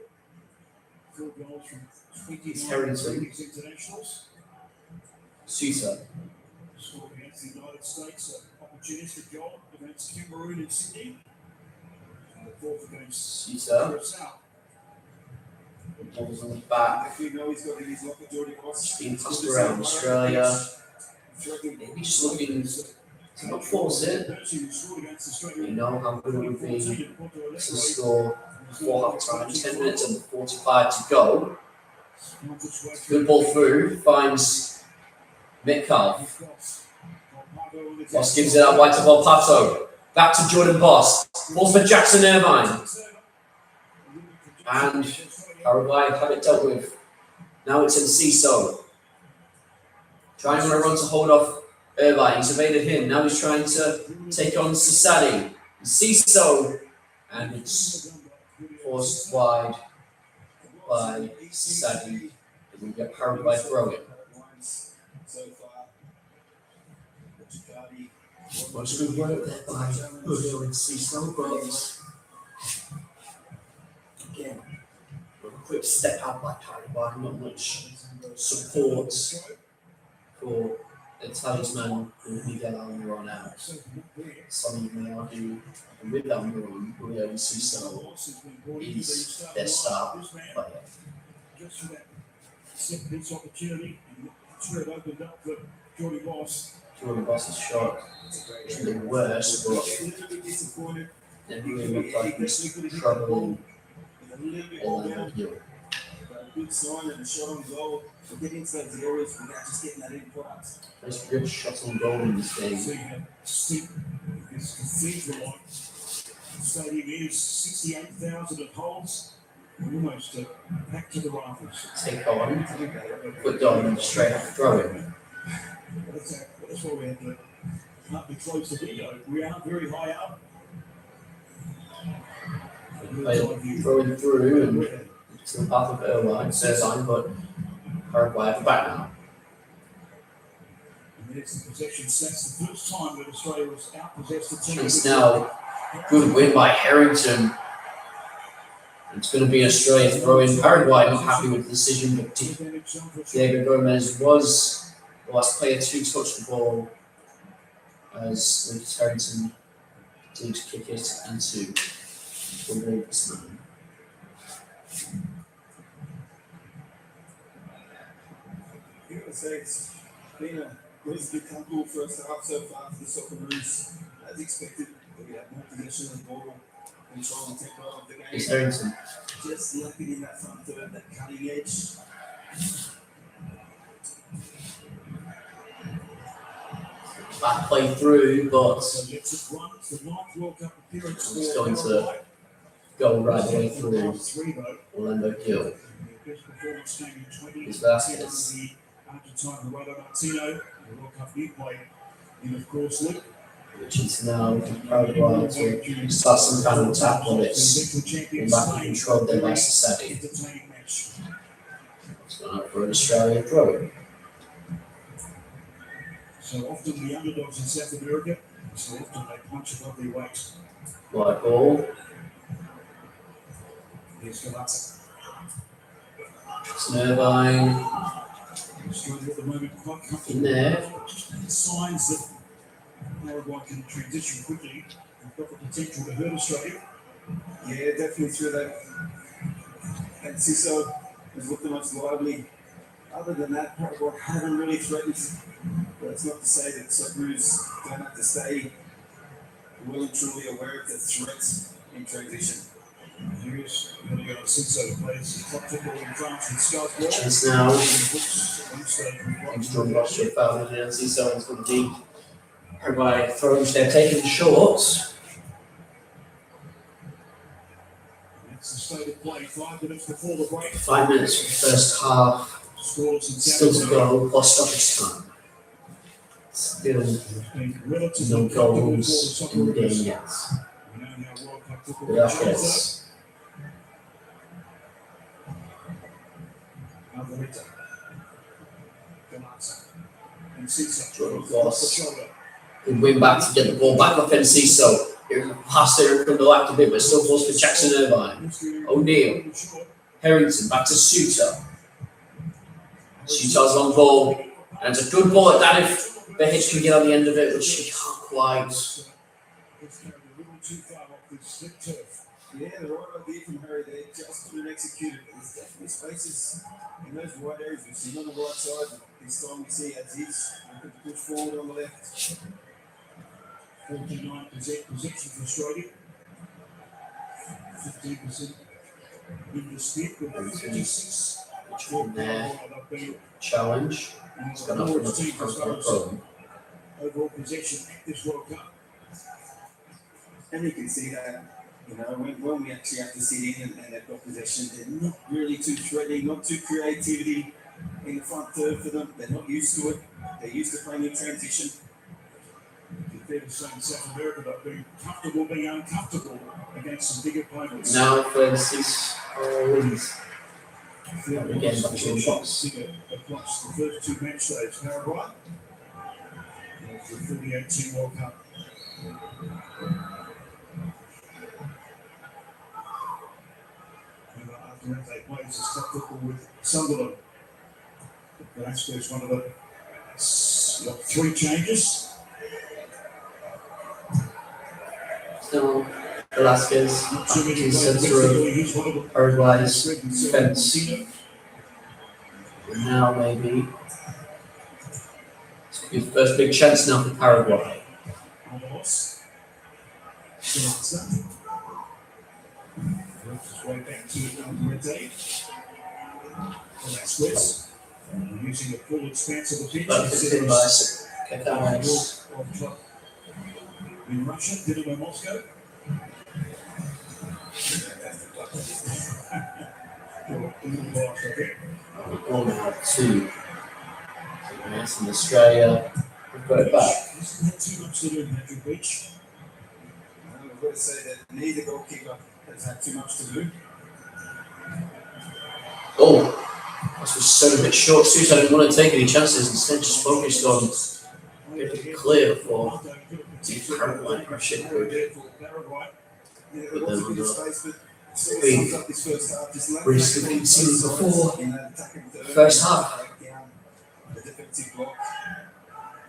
4 goals from 29 Harrington. internationals. Sousa. Scored against the United States, an opportunistic goal against Cameroon in Sydney. And the fourth against Sousa. Curacao. The ball's on the back. If you know he's got in his locker, Jordy Boss. Being tossed around Australia. Maybe just looking to not force it. You know how good it would be to score before half time. 10 minutes and 45 to go. Good ball through. Finds Metcalf. Boss gives it out wide to Volpato. Back to Jordan Boss. Balls for Jackson Irvine. And Paraguay have it dealt with. Now it's Enciso. Trying on a run to hold off Irvine. He's evaded him. Now he's trying to take on Sasadi. Enciso. And it's forced wide by Sasadi. We get Paraguay throwing. Much good work there by Julio Enciso, but again, a quick step out by Paraguay, not much support for the talisman with Miguel Almiron out. Some of you may argue with Almiron, Julio Enciso is their star player. Just for that set-piece opportunity, and that's where it opened up for Jordy Boss. Jordan Boss's shot isn't the worst, but then he really looked like he's troubling Orlando Gill. A good sign and a shot on goal. We're getting into those areas without just getting that end product. There's good shots on goal in this game. See how steep this cathedral-like stadium is, 68,000 it holds, almost back to the rafters. Take on, put down straight up throw it. That's why we have to not be close to video. We are very high up. Throwing through and to the path of Irvine, but Paraguay at the back now. And there's the possession stats. The first time that Australia was out-possessed the team. Chance now, good win by Harrington. It's going to be Australia throwing. Paraguay not happy with the decision, but Diego Gomez was the last player to touch the ball as Lucas Harrington did kick it into the Wolves man. I would say it's been a It's been comfortable first half so far for the Socceroos. As expected, we have more possession of the ball, control and tempo of the game. It's Harrington. Just lacking in that front third, that cutting edge. Back play through, but So let's just run the ninth World Cup appearance It's for going to Paraguay. go right the way through Last three, though. Orlando Gill. Their best performance came in 2010 It's under Vasquez. the Argentine Gerardo Martino, the World Cup he played in, of course, Luke. Which is now Paraguay to start some kind of attack on it. And back in control there by Sassadi. Entertaining match. It's gone up for an Australian throw. So often the underdogs in South America, so often they punch above their weight. White ball. Here's Galazza. It's Irvine Australia at the moment quite in comfortable. there. Signs that Paraguay can transition quickly. They've got the potential to hurt Australia. Yeah, definitely through that. And Ciso has looked the most lively. Other than that, Paraguay haven't really threatened. But it's not to say that Socceroos don't have to stay well and truly aware of the threats in transition. Here's going to go to Ciso, plays top football in France with Scott's ball. Chance now. Books, Armstrong lost your foul and so it's going deep. Paraguay throws, they're taking short. That's the state of play. 5 minutes before the break. 5 minutes for the first half. Scores in Still South to America. go, plus stoppage time. Still Been relatively no comfortable goals for in the the game Socceroos. yet. We know how World Cup football goes. Vasquez. Alvarita. Galazza. And Ciso. Jordan Off Voss. the shoulder. Good win back to get the ball back off Enciso. Here's a pass there from the left a bit, but still falls for Jackson Irvine. O'Neill. Harrington back to Suter. Suter's long ball. And it's a good ball at that if Behic can get on the end of it, which he can't quite. It's carried a little too far off this slip turf. Yeah, the right idea from Harry there, just couldn't execute it. There's definitely spaces in those wide areas. We've seen on the right side. This time we see Aziz looking to push forward on the left. 49% possession for Australia. 15% in the split with 56. Which one there? They've been Challenge. It's gone up for another teams as far as problem. overall possession at this World Cup. And you can see that, you know, when we actually have to sit in and they've got possession, they're not really too threatening, not too creativity in the front third for them. They're not used to it. They're used to playing in transition. It's fair to say in South America they've been comfortable being uncomfortable against some big opponents. Now Francis wins. Again, back to the box. Across the first 2 match days, Paraguay. The 2018 World Cup. And after that, they played as top football with Sunderland. Vasquez, one of the 3 changes. Still Velasquez Not too back many to players. center of He's one of the Paraguay's defense. Now maybe. This could be the first big chance now for Paraguay. Almost. Galazza. Works his way back to Alvarez. Velasquez. Using the full expanse of the pitch. But it's in by Kakaris. In Russia, Dynamo Moscow. All now two. Yes, in Australia. We've got it back. Hasn't had too much to do in Patrick Beach. I've got to say that neither goalkeeper has had too much to do. Oh, this was so a bit short. Susan didn't want to take any chances, instead just focused on getting it clear before the Paraguay pressure could. Yeah, there was a bit of space, but still Big sums up this first half. Just lack risk of we've seen before. in that attacking third. First half. Break down the defensive block.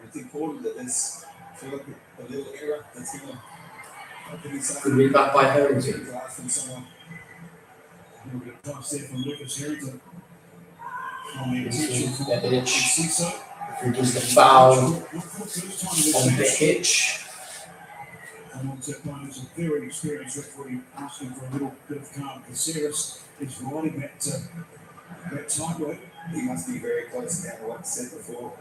It's important that there's feel like a little error that's going to open this up. Good read back by Harrington. Glass from someone. A little bit of pass there from Lucas Harrington. On the attention from Behic. Ciso. Who gives the foul on Behic. And also playing as a very experienced referee asking for a little bit of calm. Caceres is riding that tightrope. He must be very close now to what I said before.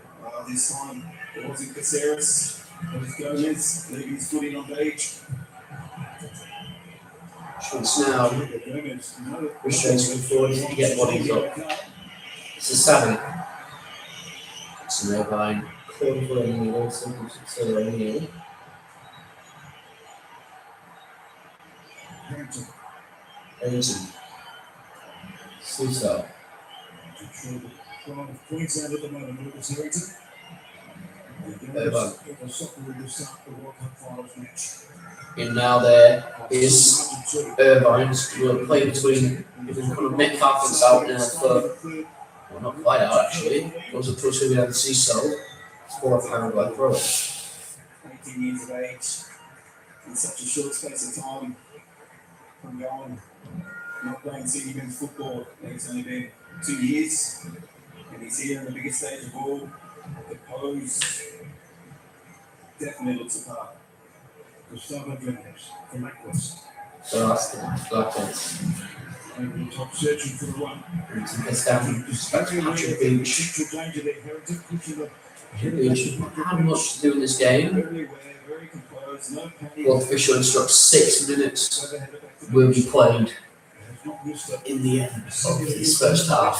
This time it wasn't Caceres, it was Gomez leaving his foot in on Beach. Shoots now. Restraints forward to get bodies up. It's a 7. It's an Irvine. Corner for O'Neill. Simple to O'Neill. Harrington. Sousa. Queensland at the moment, Lucas Harrington. Irvine. Soccer will start the World Cup finals match. In now there is Irvine's will play between kind of Metcalf and out now for, well, not quite out actually. Goes up to us who we haven't seen so. For a Paraguay throw. 18 years of age, in such a short space of time, from going, not playing senior men's football. I think it's only been 2 years, and he's here on the biggest stage of all. The pose definitely looks apart. Gustavo Gomes from Aquas. So that's the Blackheads. Over the top, searching for the run. Harrington gets down. Patrick Beach. Central danger there, Harrington pushing the Beach had much to do in this game. Very aware, very composed, no panic. The official instructs 6 minutes will be played not missed it. in the end of this first half.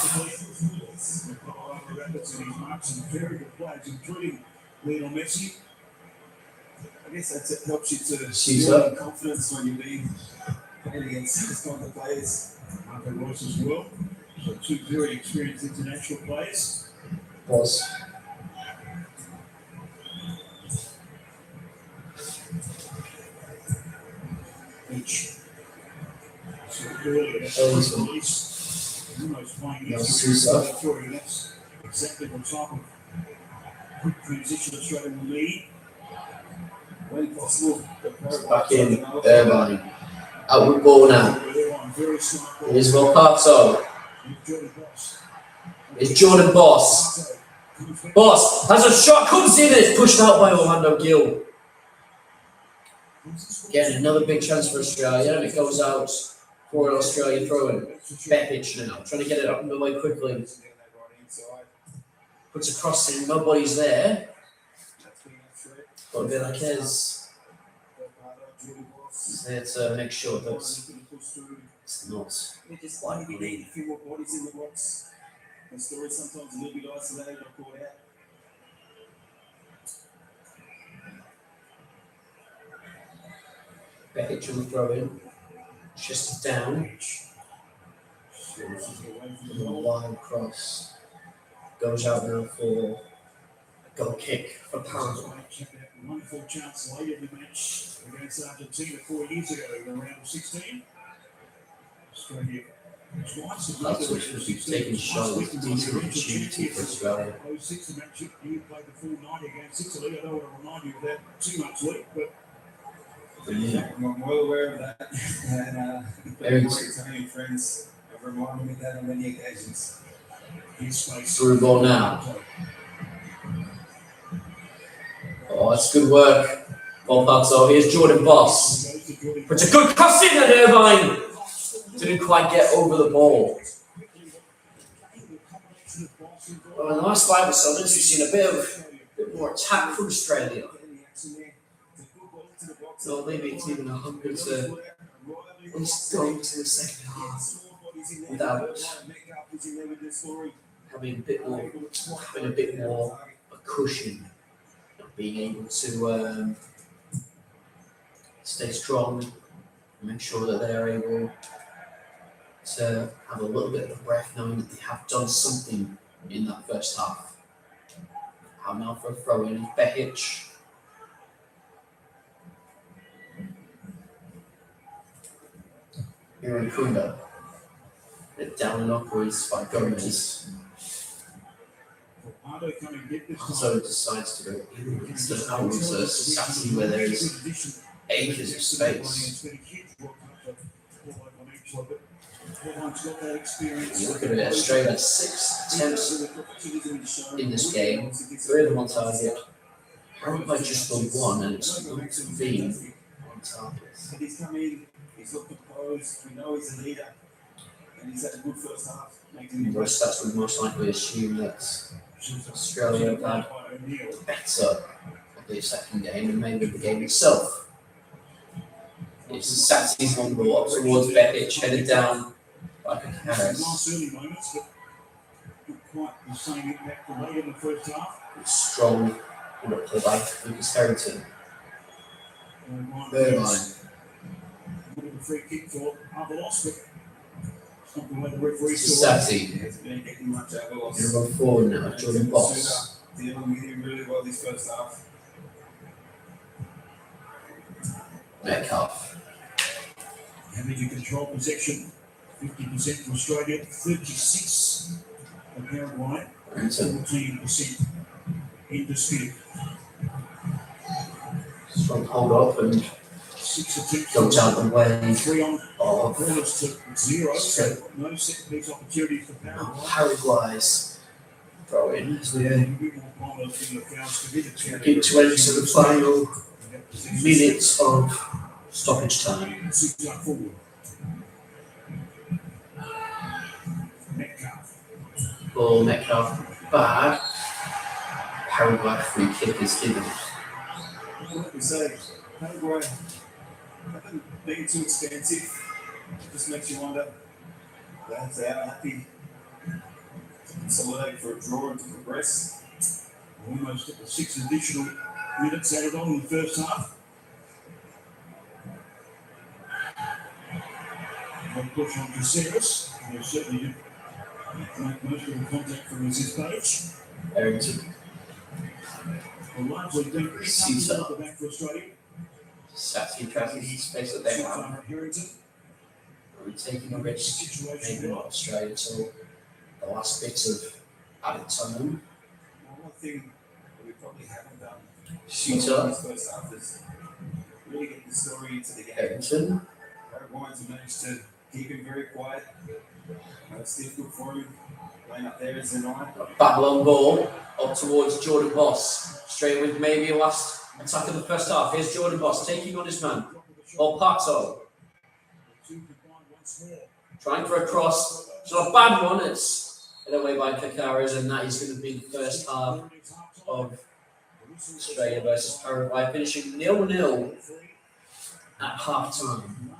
Very good players, including Lionel Messi. I guess that helps you to Sousa. build confidence when you're being played against this kind of players. Marco Royce as well. So 2 very experienced international players. Was Each. So earlier, that's Ellison. almost playing No, this Sousa. territory. That's exactly what type of quick transition Australia will need. When possible, the back in Irvine. Outward ball now. Very smart. Here's Volpato. It's Jordan Boss. Boss has a shot, comes in and it's pushed out by Orlando Gill. Again, another big chance for Australia, and it goes out for an Australia throw-in. Behic now, trying to get it up and away quickly. Puts a cross in, nobody's there. But Velasquez is there to make sure that it's not. We just like we need a few more bodies in the box. The story sometimes a little bit isolated or caught out. Behic on the throw-in. Chest down. A wild cross. Goes out now for a goal kick for Paraguay. Wonderful chance late in the match against Argentina 4 years ago in the round of 16. Australia twice. That's what should be taking shot with decent opportunity for Australia. 06 the match, you played the full 90 against Italy. I don't want to remind you of that too much, Luke, but I'm well aware of that. And Very great Italian friends have reminded me of that on many occasions. his space. Through ball now. Oh, that's good work. Volpato. Here's Jordan Boss. Puts a good cross in at Irvine. Didn't quite get over the ball. Well, in the last 5 or so minutes, we've seen a bit more attack from Australia. So maybe it's even 100 to at least go into the second half without having a bit more a cushion, being able to stay strong and make sure that they're able to have a little bit of a breath, knowing that they have done something in that first half. How now for a throw in is Behic. Here in Kunda. Down and upwards by Gomez. So decides to go in instead of outwards, so it's exactly where there is acres of space. Everyone's got that experience. You look at it, Australia had 6 attempts in this game, 3 of them on target. Paraguay just won 1, and it's not been on target. But he's come in, he's looked composed, we know he's a leader, and he's had a good first half. The stats would most likely assume that Australia have had a better, I believe, second game, and maybe the game itself. It's Satsy's on ball up towards Beckett, headed down by Harris. Nice early moments, but not quite the same impact late in the first half. Strong and up to the back, Lucas Harrington. Third line. A free kick for Avalos, but it's not the way the referee Satsy. He's been getting much out of Going to run forward now, Jordan Boss. Dealing with him really well this first half. Metcalf. Having to control possession, 50% for Australia, 36% for Paraguay, Harrington. 14% in dispute. Strong hold up and 6 attempts. goes out the way 3 on of corners to 0, so no set piece opportunities for Paraguay. Paraguay's throw in as we A bit more prominent in the fouls committed. get to enter the final minutes of stoppage time. 6 up forward. Metcalf. Ball Metcalf back. Paraguay free kick is given. What we say, Paraguay haven't been too expensive. Just makes you wonder. That's out happy. Consolidate for a draw and to progress. Almost at the 6 additional minutes added on in the first half. One push on Caceres. They certainly did make most of the contact from his page. Harrington. Well, largely been pretty comfortable at the back for Australia. Satsy travels the space that they have. Harrington. We're taking a risk, maybe not Australia until the last bit of added time. One thing that we probably haven't done Shooter. this first half is really get the story into the game. Harrington. Paraguayans have managed to keep him very quiet. It's difficult for him playing up there as an eye. Back long ball up towards Jordan Boss. Straight with maybe a last attack of the first half. Here's Jordan Boss taking on his man. Pato. Trying for a cross. It's not a bad one. It's headed away by Kakaras, and that is going to be the first half of Australia versus Paraguay, finishing 0-0 at half time.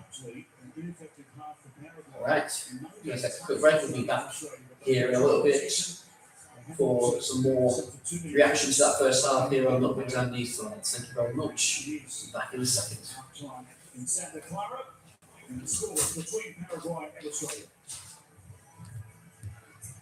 Alright, let's take a quick break. We'll be back here in a little bit for some more reaction to that first half here on Upwards and Eastlands. Thank you very much. Back in a second. In Santa Clara, and the score between Paraguay and Australia.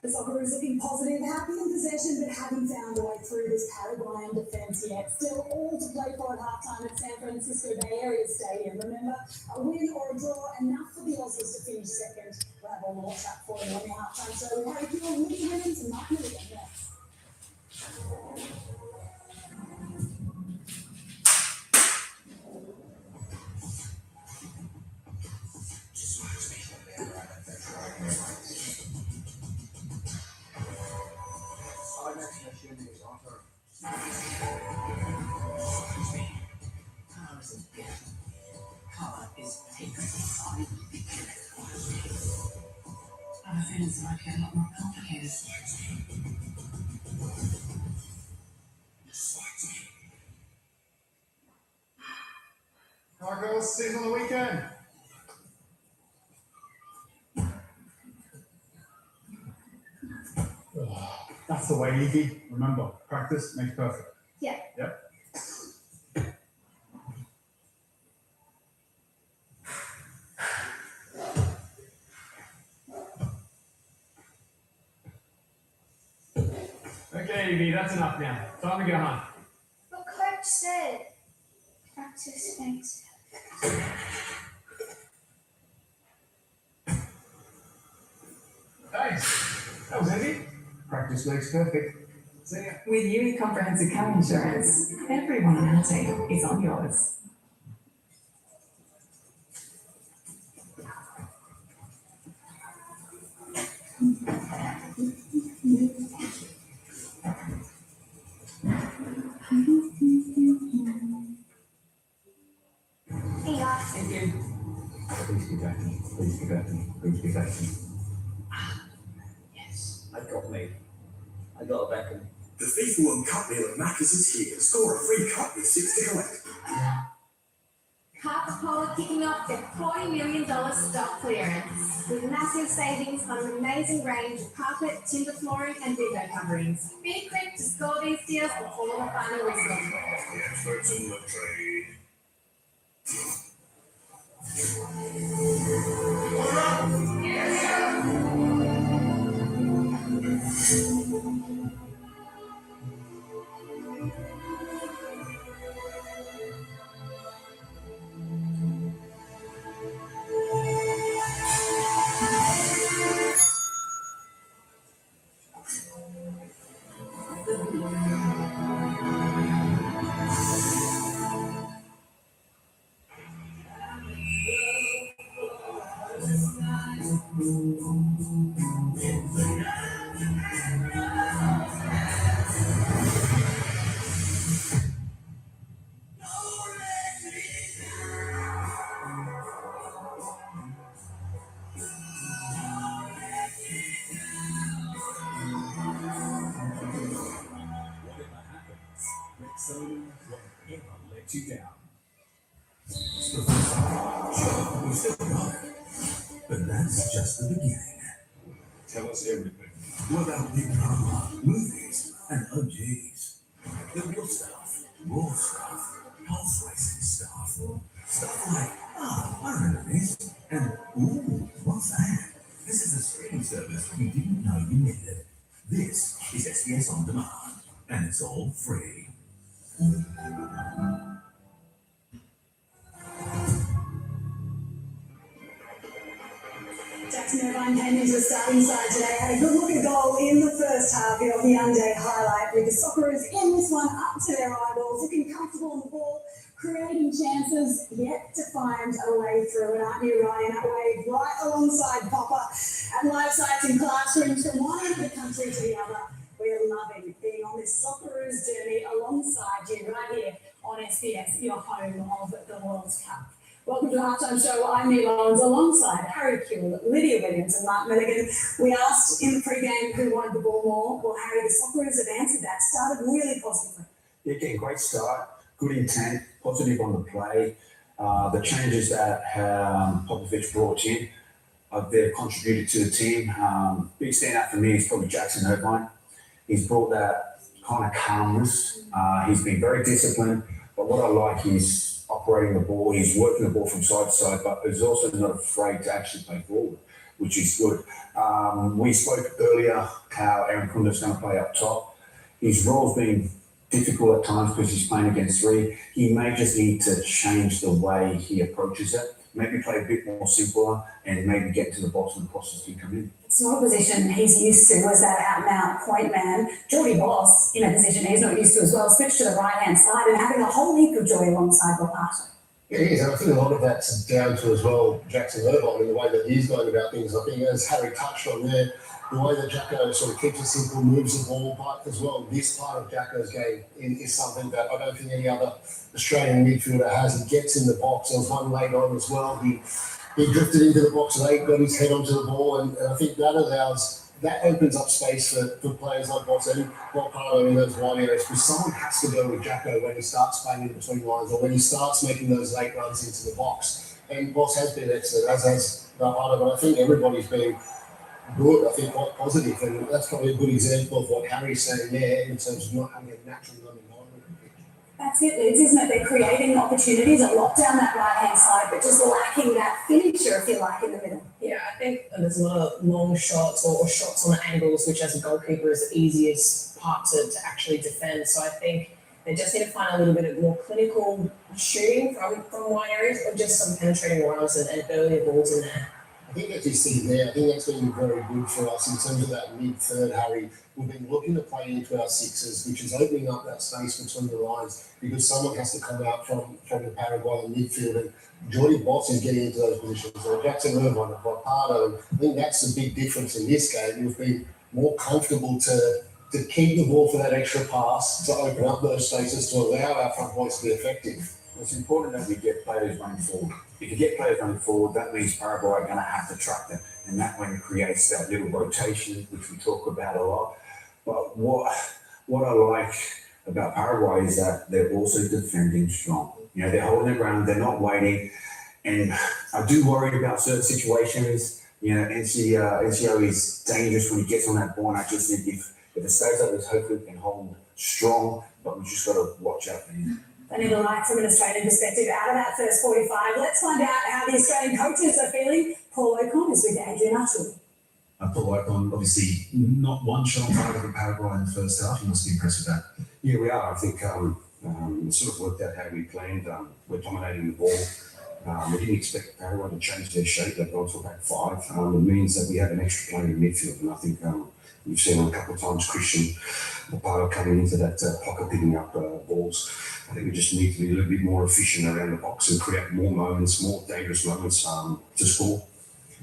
The Socceroos looking positive, happy in possession, but haven't found a way through this Paraguayan defence yet. Still all to play for at halftime at San Francisco Bay Area Stadium. Remember, a win or a draw, enough for the Aussies to finish second. We'll have all the watch out for you on the halftime show with Harry Gill, Woody Williams, and Mark Milligan next. Other things might get a lot more complicated. How goes season on the weekend? That's the way, Evie. Remember, practice makes perfect. Yeah. Yep. Okay, Evie, that's enough now. Time to go home. But Coach said practice makes Thanks. That was easy. Practice makes perfect. See ya. With UE Comprehensive Car Insurance, everyone on our team is on yours. be Beckham. Please be Beckham. Please be Beckham. Yes, I got me. I got a Beckham. The FIFA World Cup meal at Macca's is here. Score a free cup with 6 to collect. Coca-Cola kicking off their $40 million stock clearance with massive savings on an amazing range of carpet, timber flooring, and window coverings. Be quick to score these deals before the final whistle. The experts in the trade. Soda won't ever let you down. We still got it. But that's just the beginning. Tell us everything. What about big drama, movies, and OGs? The real stuff, raw stuff, house racing stuff. Stuff like, I remember this. And, ooh, what's that? This is a streaming service you didn't know you needed. This is SBS On Demand, and it's all free. Jackson Irvine came into the starting side today, had a good looking goal in the first half here on the Unday highlight with the Socceroos in this one up to their eyeballs, looking comfortable on the ball, creating chances, yet to find a way through. And aren't you, Ryan? That way right alongside Popper at live sites and classrooms from one end of the country to the other. We're loving being on this Socceroos journey alongside you right here on SBS, your home of the World Cup. Welcome to the Halftime Show. I'm Neil Owens alongside Harry Kuehl, Lydia Williams and Mark Milligan. We asked in the pre-game who wanted the ball more. Well, Harry, the Socceroos have answered that. Started really positively. Yeah, getting great start, good intent, positive on the play. The changes that Popovic brought in, they've contributed to the team. Big standout for me is probably Jackson Irvine. He's brought that kind of calmness. He's been very disciplined, but what I like is operating the ball. He's working the ball from side to side, but he's also not afraid to actually play forward, which is good. We spoke earlier how Aaron Kunda's going to play up top. His role's been difficult at times because he's playing against three. He may just need to change the way he approaches it. Maybe play a bit more simpler and maybe get to the box and the crosses can come in. It's not a position he's used to as that out-and-out point man. Geordie Boss, in a position he's not used to as well, switched to the right-hand side and having a whole heap of joy alongside Lopato. Yeah, he is, and I think a lot of that's down to as well Jackson Irvine in the way that he's going about things. I think as Harry touched on there, the way that Jacko sort of keeps it simple, moves the ball, but as well, this part of Jacko's game is something that I don't think any other Australian midfielder has. He gets in the box. There was one late on as well. He drifted into the box late, got his head onto the ball, and I think that opens up space for players like Boss and Volcano in those wide areas, because someone has to go with Jacko when he starts playing in between lines or when he starts making those late runs into the box. And Boss has been excellent, as has Volcano, but I think everybody's been good, I think quite positive, and that's probably a good example of what Harry's saying there in terms of not having a natural running line. That's it, Liz, isn't it? They're creating opportunities a lot down that right-hand side, but just lacking that finisher, if you like, in the middle. Yeah, I think there's a lot of long shots or shots on the angles, which as a goalkeeper is the easiest part to actually defend. So I think they just need to find a little bit of more clinical shooting from wide areas, or just some penetrating runs and earlier balls in there. I think that's his thing there. I think that's been very good for us in terms of that mid-third, Harry. We've been looking to play into our sixes, which is opening up that space between the lines, because someone has to come out from the Paraguay midfield, and Geordie Boss is getting into those positions. Or Jackson Irvine, or Pardo. I think that's the big difference in this game. We've been more comfortable to keep the ball for that extra pass, to open up those spaces, to allow our front boys to be effective. It's important that we get players running forward. If you get players running forward, that means Paraguay are going to have to track them, and that when it creates that little rotation, which we talk about a lot. But what I like about Paraguay is that they're also defending strong. You know, they're holding their ground, they're not waiting, and I do worry about certain situations. You know, NCO is dangerous when he gets on that ball, and I just think if it stays up, hopefully we can hold strong, but we just got to watch out for him. Plenty of light from an Australian perspective out of that first 45. Let's find out how the Australian coaches are feeling. Paul O'Connor is with Adrian Uttle. Paul O'Connor, obviously not one shot on target for Paraguay in the first half. You must be impressed with that. Yeah, we are. I think it sort of worked out how we planned. We're dominating the ball. We didn't expect Paraguay to change their shape. They've gone to a back five. It means that we have an extra player in midfield, and I think we've seen a couple of times Christian Pardo coming into that pocket, picking up balls. I think we just need to be a little bit more efficient around the box and create more moments, more dangerous moments to score.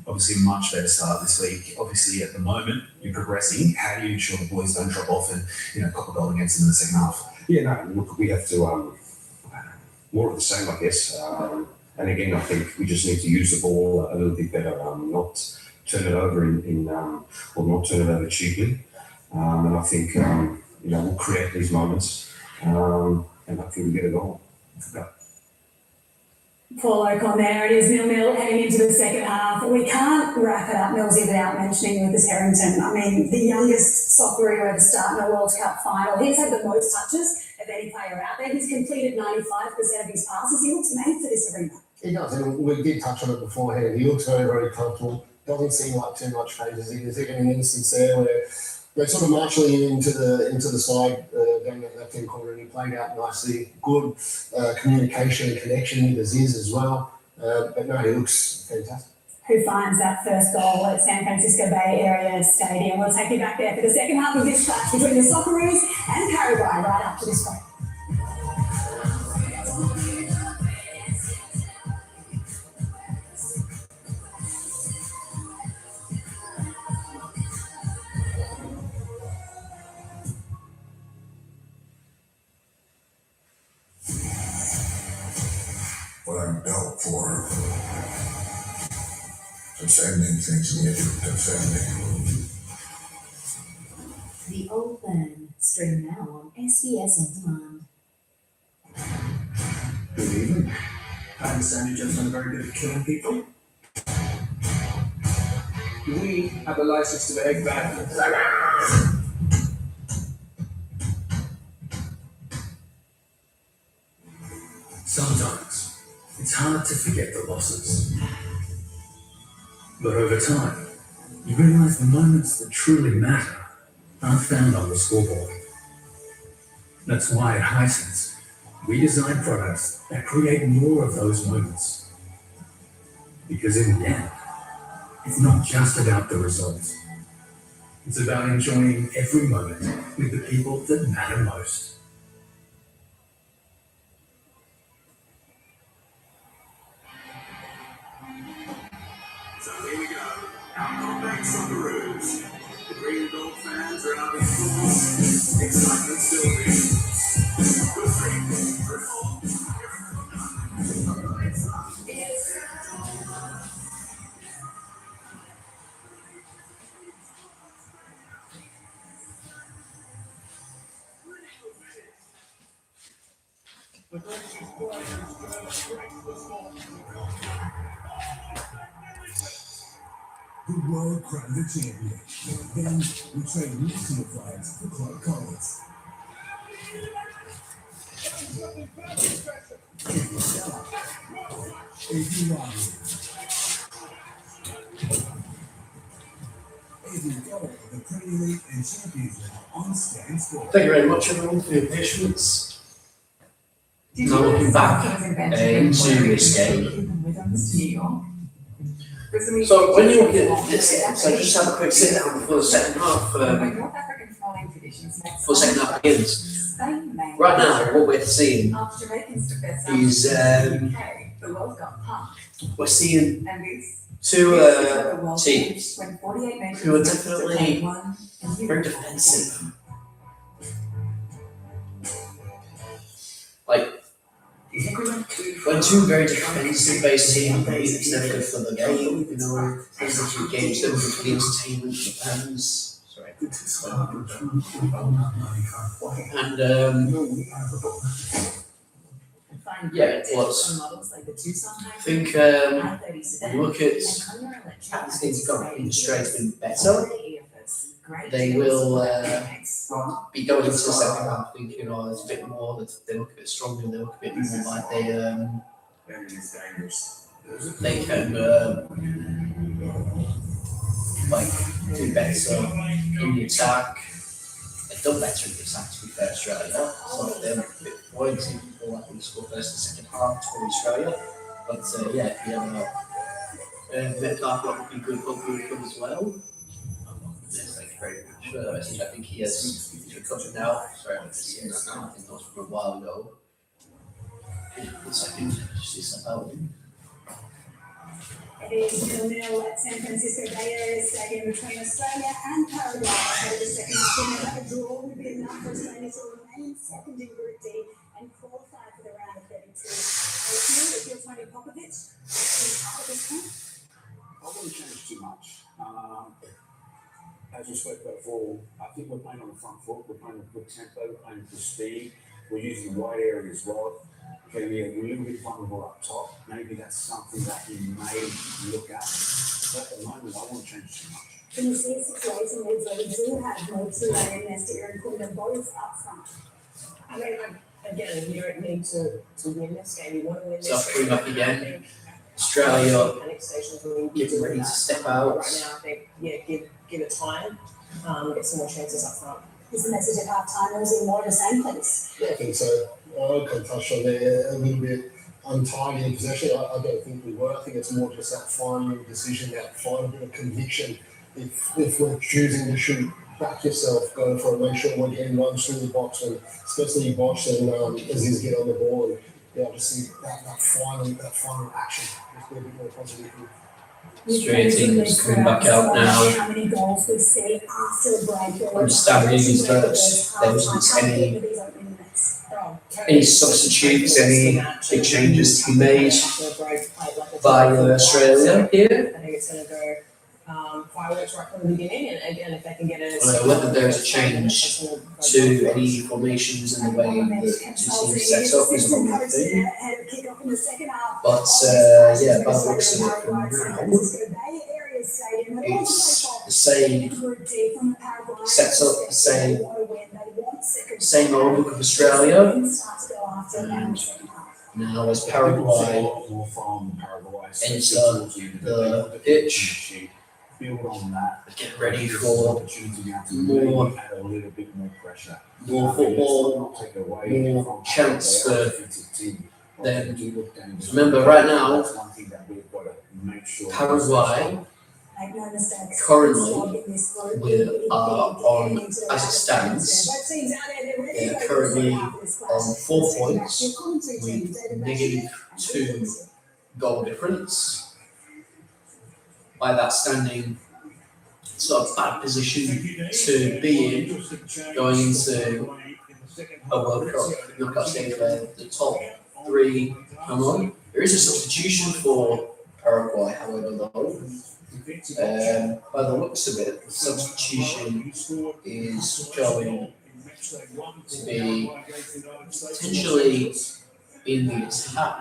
Obviously, a much better start this week. Obviously, at the moment, you're progressing. How do you ensure the boys don't drop off and, cop a goal against them in the second half? Yeah, no, look, we have to more of the same, I guess. And again, I think we just need to use the ball a little bit better, not turn it over or not turn it over cheaply. And I think we'll create these moments, and hopefully we get a goal. Paul O'Connor there, it is 0-0 heading into the second half. We can't wrap it up, Millsy, without mentioning Lucas Harrington. I mean, the youngest Socceroo to ever start in a World Cup final. He's had the most touches of any player out there. He's completed 95% of his passes. He looks made for this arena. He does, and we did touch on it beforehand. He looks very, very comfortable. Doesn't seem like too much phases. There's even an instance there where they're sort of marshling him into the side down that left-hand corner, and he played out nicely. Good communication and connection with Aziz as well. But no, he looks fantastic. Who finds that first goal at San Francisco Bay Area Stadium? We'll take you back there for the second half of this clash between the Socceroos and Paraguay right up to this point. What I'm built for. Defending things we need to defending. The Old Burn, stream now on SBS On Demand. Good evening. I understand you gentlemen are very good at killing people. Do we have a license to behave badly? Sometimes it's hard to forget the losses. But over time, you realize the moments that truly matter aren't found on the scoreboard. That's why at Hisense, we design products that create more of those moments. Because in the end, it's not just about the results. It's about enjoying every moment with the people that matter most. So here we go. Our comeback Socceroos. The Green Gold fans are up in full. Excitement still there. Good streak. Triple. The world crowned the champion. Then we trade national flags for club colours. Every goal of the Premier League and Champions League on Stan Sport. Thank you very much, everyone, for your patience. Now looking back into this game. So when you look at this game, so just have a quick sit down before the second half. For the second half begins. Right now, what we're seeing is we're seeing two teams who are definitely very defensive. Like when two very defensive based teams, it's never good for the game, you know, it's not good games, never good for the entertainment of the fans. Sorry. And yeah, it was. I think when you look at how these things have gone, Australia's been better. They will be going into the second half thinking, oh, there's a bit more, that they look a bit stronger, they look a bit more like they can like do better in the attack. They've done better in the attack, to be fair, Australia. So they're a bit pointy before I think score first and second half for Australia. But yeah, if you have Metcalf looking good, hopefully come as well. Yes, thank you very much. I think he has recovered now. Sorry, I'm seeing that now. I think that was from a while ago. 1 second, just see stuff out. It is 0-0 at San Francisco Bay Area Stadium between Australia and Paraguay. So the second half, a draw would be enough for Australia to remain second in Group D and qualify for the round of 32. If you're Tony Popovich, at this point? I wouldn't change too much. As we spoke about before, I think we're playing on the front foot, we're playing with good tempo, we're playing with speed, we're using the wide area as well. Okay, we're a little bit vulnerable up top. Maybe that's something that we may look at. But at the moment, I won't change too much. Can you see a situation where they do have Motu and Nestor and Kunda both up front? I mean, again, you don't need to win this game. You want to win this game. Tough bring up again. Australia getting ready to step out. Right now, I think, yeah, give it time, get some more chances up front. Is the message at half time, or is it more of the same, please? Yeah, I think so. I can touch on there a little bit untidy in possession. I don't think we were. I think it's more just that final decision, that final bit of conviction. If we're choosing to shoot, back yourself, go for it, make sure we're getting runs through the box, and especially box and Aziz get on the ball. And yeah, I just see that final action. Just be a bit more positive. Australian team's coming back out now. How many goals we see after the break? Understanding is that there wasn't any substitutes, any big changes to be made by Australia here. I think it's going to go fireworks right from the beginning, and again, if they can get it. Well, whether there's a change to any formations and the way that the two teams set up is another thing. But yeah, by the looks of it from now, it's the same sets up, the same old look of Australia. And now as Paraguay enter the pitch, build on that. Get ready for more football, more chance for them. Remember, right now, Paraguay currently on, as it stands, they're currently on 4 points with -2 goal difference. By that standing, sort of bad position to be in going into a World Cup knockout stage where the top 3 come on. There is a substitution for Paraguay, however, though. By the looks of it, the substitution is going to be potentially in the attack.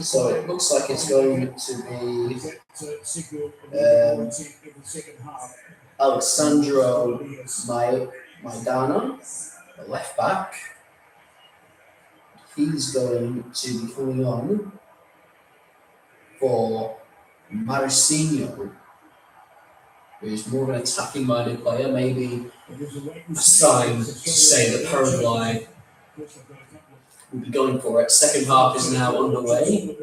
So it looks like it's going to be Alexandro Maidana, the left back. He's going to be coming on for Maricinho, who is more of an attacking-minded player, maybe a sign to say that Paraguay will be going for it. Second half is now underway.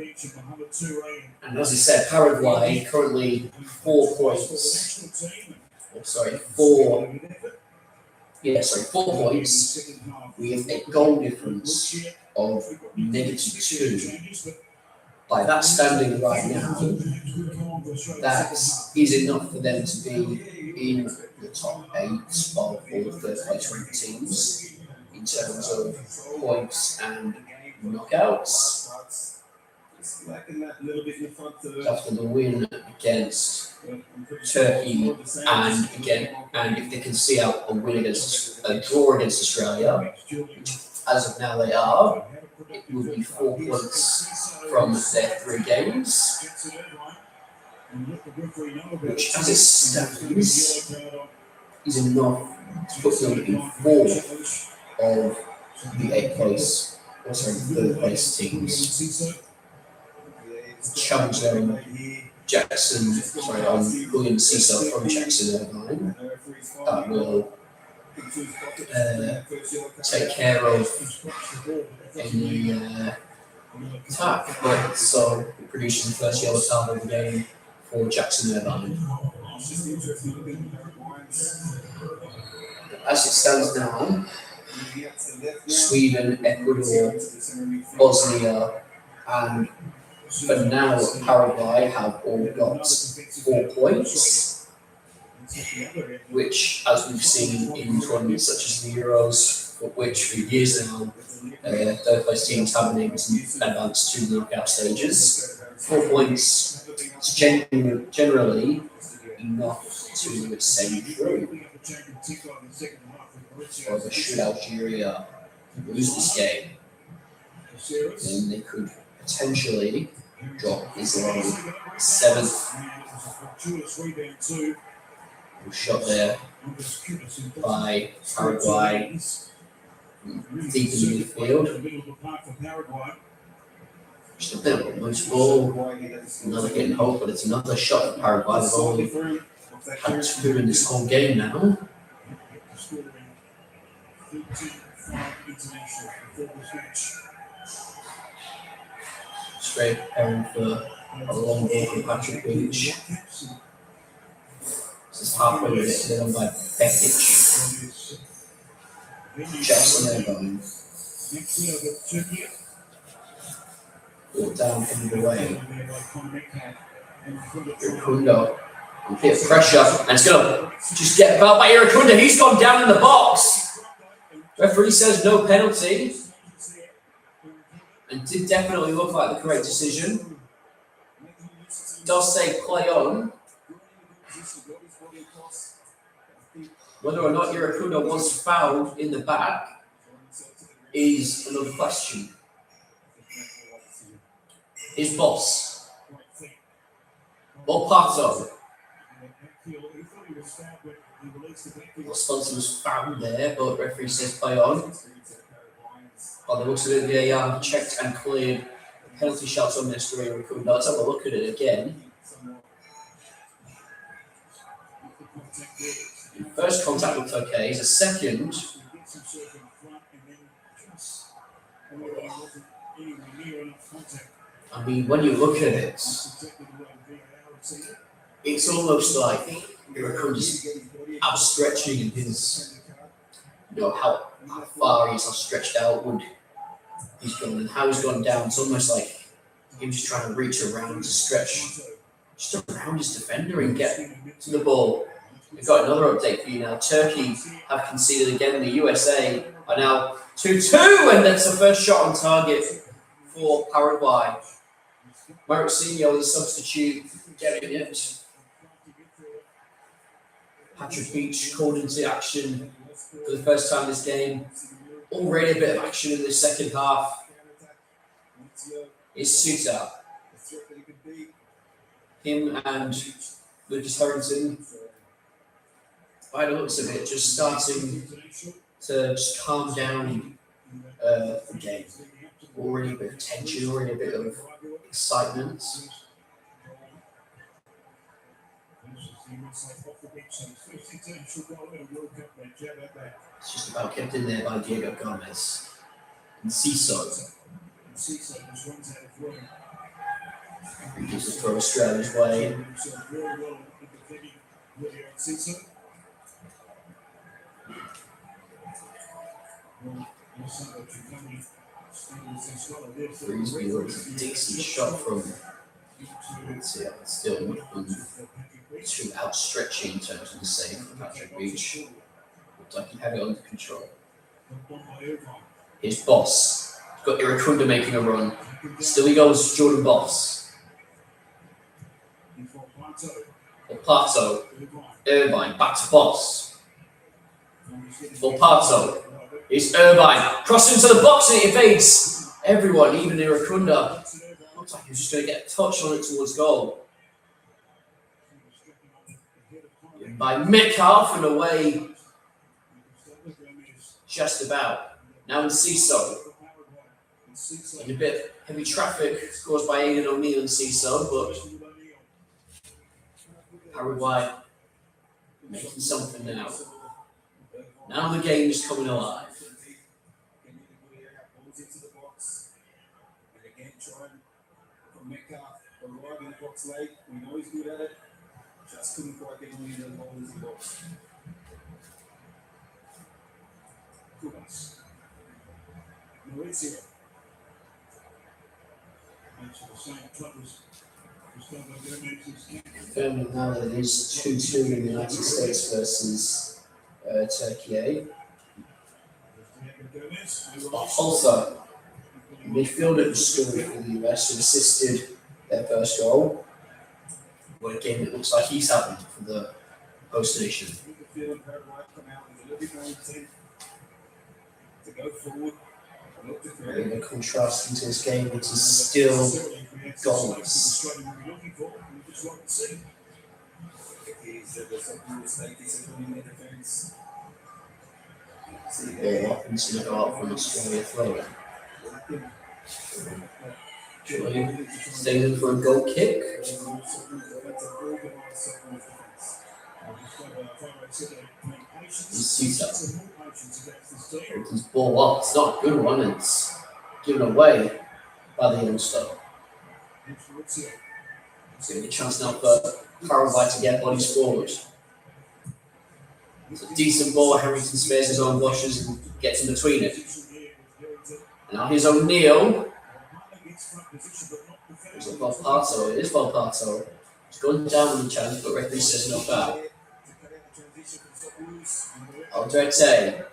And as I said, Paraguay currently 4 points. Oh, sorry, 4 points with a goal difference of -2. By that standing right now, that is enough for them to be in the top 8 of all the third place ranked teams in terms of points and knockouts It's lacking that little bit in the front third. after the win against Turkey, and if they can see out a draw against Australia, which as of now they are, it would be 4 points from their 3 games, which as it stands is enough to put them in 4th of the 3rd place teams. Challenge there on William Cecil from Jackson Irvine. That will take care of any attack. But so producing the first yellow card of the game for Jackson Irvine. As it stands now, Sweden, Ecuador, Bosnia, and for now Paraguay have all got 4 points, which, as we've seen in tournaments such as the Euros, which for years now, 3rd place teams have been able to advance to the knockout stages. 4 points is generally enough to save through. Or should Algeria lose this game, then they could potentially drop as low as 7th. Shot there by Paraguay deep in the midfield. Just a bit of a loose ball. Another getting hope, but it's another shot at Paraguay. They've only had 2 in this whole game now. Straight preparing for a long ball from Patrick Beach. This is halfway with it, then on by Bekic. Jackson Irvine. Brought down from the way. Iracunda. Bit of pressure, and it's going to just get about by Iracunda. He's gone down in the box. Referee says no penalty. And did definitely look like the correct decision. Does say play on. Whether or not Iracunda was fouled in the back is another question. His boss, Pato. Sponsor was fouled there, but referee says play on. By the looks of it, VAR checked and cleared the penalty shots on Mr. Iracunda. Let's have a look at it again. First contact looked okay. He's a second. I mean, when you look at it, it's almost like Iracunda's outstretching in his, how far he's stretched outward he's gone and how he's gone down. It's almost like him just trying to reach around to stretch just around his defender and get to the ball. We've got another update for you now. Turkey have conceded again. The USA are now 2-2, and that's the first shot on target for Paraguay. Mauricinho, the substitute, getting it. Patrick Beach called into action for the first time this game. Already a bit of action in the second half. It's Suter. Him and Lucas Harrington, by the looks of it, just starting to just calm down the game. Already a bit of tension, already a bit of excitement. It's just about kept in there by Diego Gomez and Ciso. He gives it for Australia's way. Frisbee looks a Dixie shot from. Let's see, still too outstretching in terms of the save for Patrick Beach. Looked like he had it under control. His boss, Got Iracunda making a run. Still he goes Jordan Boss. Volpato. Irvine. Back to Boss. Volpato. It's Irvine. Crossing to the box and it evades everyone, even Iracunda. Looks like he's just going to get a touch on it towards goal. By Metcalf and away just about. Now in Ciso. In a bit of heavy traffic caused by Aidan O'Neill and Ciso, but Paraguay making something now. Now the game is coming alive. We know he's good at it. Just couldn't quite get on the ball as he was. Kubas. Mauricio. Confirming now that it is 2-2 in the United States versus Turkey. Holzer, midfielder who scored for the US, who assisted their first goal. What a game it looks like he's having for the host nation. To go forward. In contrast into this game, it is still goals. Ball up into the goal from Australia throw. Julian staying in for a goal kick. Cisa. His ball up. It's not a good one. It's given away by the youngster. It's going to be a chance now for Paraguay to get bodies forward. It's a decent ball. Harrington spares his own rushes and gets in between it. And now here's O'Neill. It's Volpato. It is Volpato. He's gone down with the chance, but referee says no foul. Aldrete.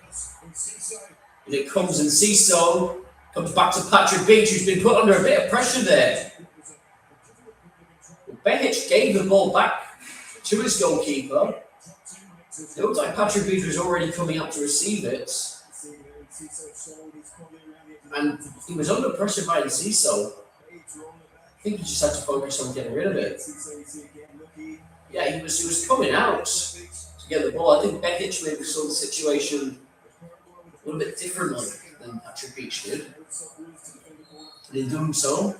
And it comes and Ciso comes back to Patrick Beach, who's been put under a bit of pressure there. Behic gave the ball back to his goalkeeper. It looked like Patrick Beach was already coming up to receive it. And he was under pressure by Ciso. I think he just had to focus on getting rid of it. Yeah, he was coming out to get the ball. I think Behic maybe saw the situation a little bit differently than Patrick Beach did. And in doing so,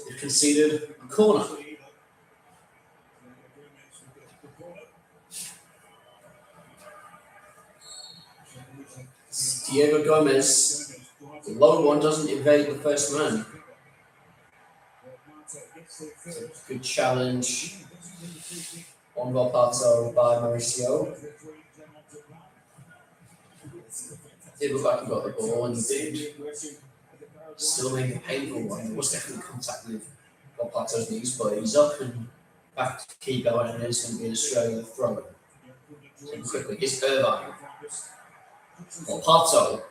he conceded a corner. Diego Gomez, the low one doesn't evade the first man. Good challenge on Volpato by Mauricio. Did look like he got the ball, and he did. Still made a painful one. There was definitely contact with Volpato's knees, but he's up and back to keep going, and it's going to be an Australian throw. So quickly, it's Irvine. Volpato.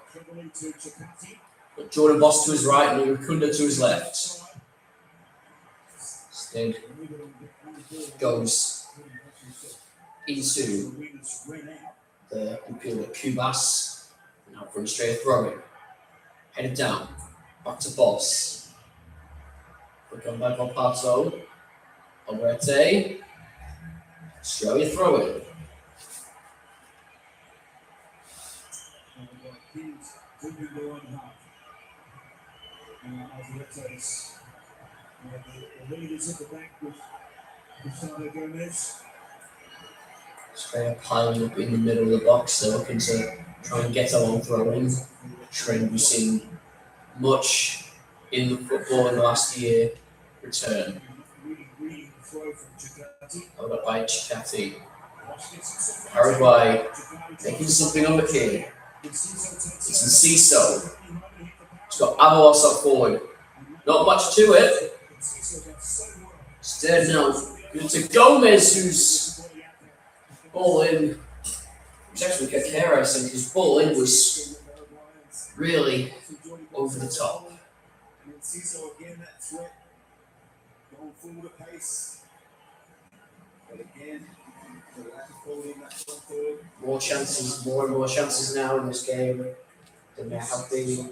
Got Jordan Boss to his right and Iracunda to his left. Instead goes into the midfielder Cubas. Now for a straight throw-in. Headed down. Back to Boss. Quick on by Volpato. Aldrete. Australia throw-in. Australia piling up in the middle of the box. They're looking to try and get a long throw-in. Trend we've seen much in the football in the last year return. Held up by Chikati. Paraguay making something of it here. It's in Ciso. He's got Avalos up forward. Not much to it. Instead now, good to Gomez, who's ball in. It was actually Kakera, I think. His ball in was really over the top. And then Ciso again, that threat. Going forward a pace. But again, the lack of quality in that front third. More chances, more and more chances now in this game than there have been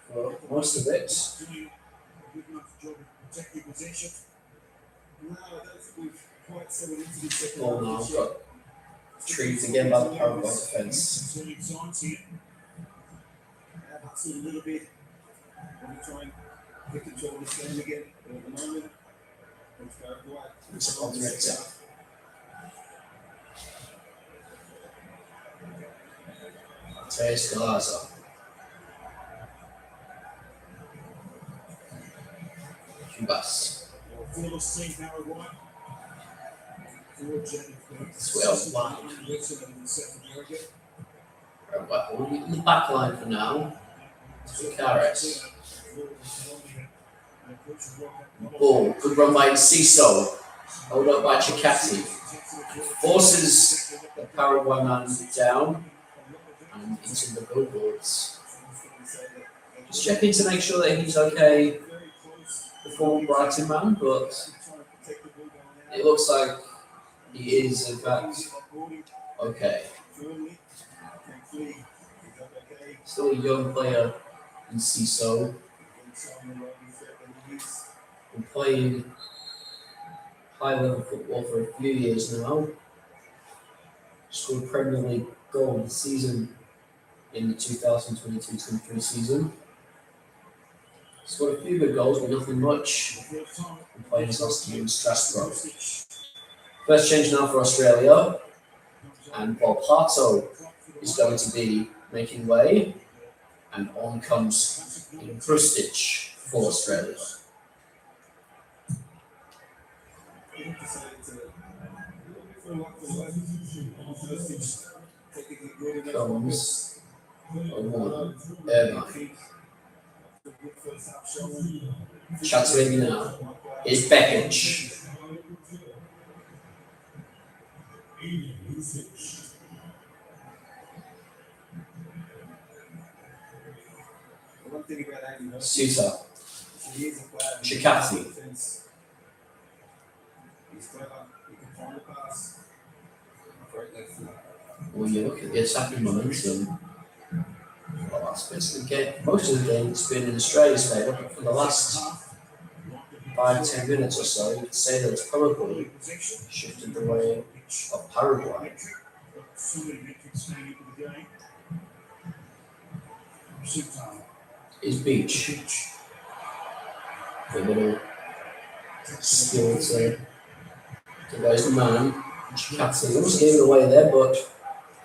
for most of it. Doing a good enough job of protecting possession. No, I don't think we've quite settled into the second Ball now got retrieved again by the Paraguay defence. Concerning signs here. Have hustled a little bit. Want to try and get control of this game again. But at the moment, it's Paraguay. It's a contractor. There's Galaza. Cubas. Fearless team Paraguay. That's well one. We'll in the back line for now. Caris. Ball. Good run by Ciso. Hold up by Chikati. Forces the Paraguay man down and into the billboards. Just checking to make sure that he's okay, the former Brighton man, but it looks like he is, in fact, okay. Still a young player in Ciso. Been playing high-level football for a few years now. Scored a Premier League goal this season in the 2022-23 season. Scored a few good goals, but nothing much. Been playing his last year in Strasbourg. First change now for Australia, and Paul Pato is going to be making way, and on comes Krustic for Australia. Comes one, Irvine. Chance ready now. Is Beckett. Suter. Chikati. When you look at the attacking momentum, well, that's basically the game. Most of the game has been in Australia's favour, but for the last 5-10 minutes or so, you could say that it's probably shifted the way of Paraguay. Is Beach. A little skill to raise the man. Chikati almost gave it away there, but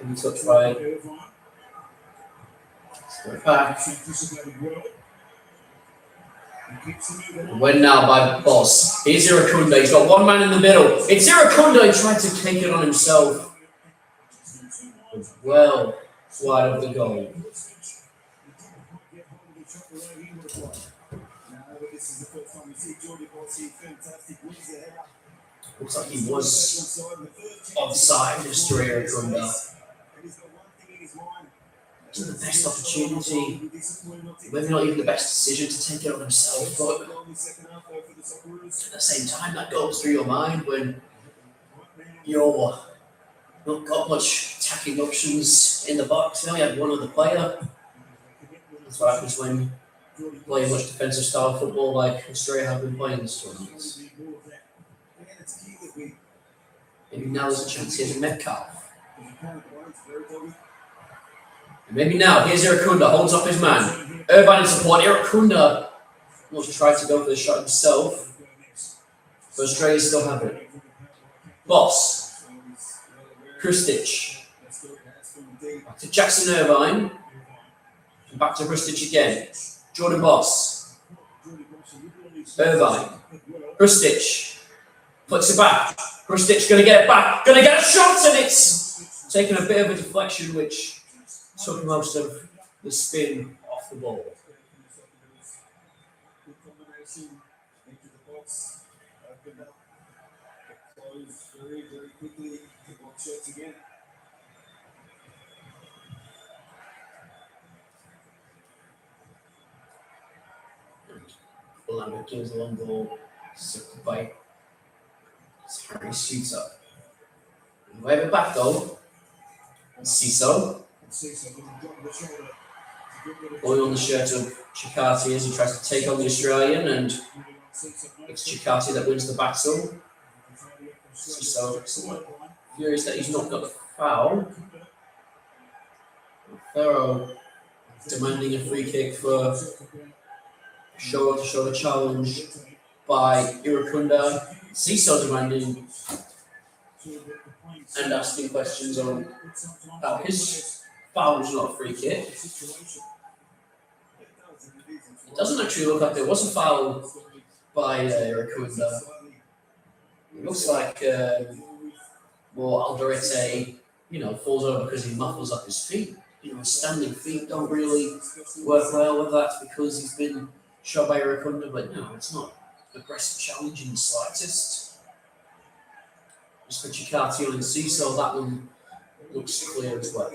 he touched by back. When now by Boss. Here's Irakunda. He's got one man in the middle. It's Irakunda. He tried to take it on himself. Well, wide of the goal. Looks like he was offside, Mr. Irakunda. The best opportunity, maybe not even the best decision to take it on himself, but at the same time, that goes through your mind when you're not got much attacking options in the box. You only have one other player. That's what happens when you play much defensive style football like Australia have been playing this tournament. Maybe now there's a chance here to Metcalf. And maybe now, here's Irakunda, holds up his man. Irvine in support. Irakunda wants to try to go for the shot himself, but Australia still have it. Boss. Krustic. Back to Jackson Irvine. And back to Krustic again. Jordan Boss. Irvine. Krustic. Puts it back. Krustic going to get it back. Going to get a shot, and it's taken a bit of a deflection, which took most of the spin off the ball. Good combination into the box. Opened up. Closed very, very quickly. The box shots again. Orlando gives a long ball, sucked by Harry Suter. Way it back though. Ciso. Boy on the shirt of Chikati as he tries to take on the Australian, and it's Chikati that wins the battle. Ciso somewhat furious that he's not got the foul. Farrow demanding a free kick for shoulder-to-shoulder challenge by Irukunda. Ciso demanding and asking questions on how his foul was not a free kick. It doesn't actually look like there was a foul by Irukunda. It looks like Alderete, falls over because he muffles up his feet. His standing feet don't really work well, whether that's because he's been shot by Irukunda, but no, it's not aggressive challenge in the slightest. Just for Chikati and Ciso, that one looks clear as well.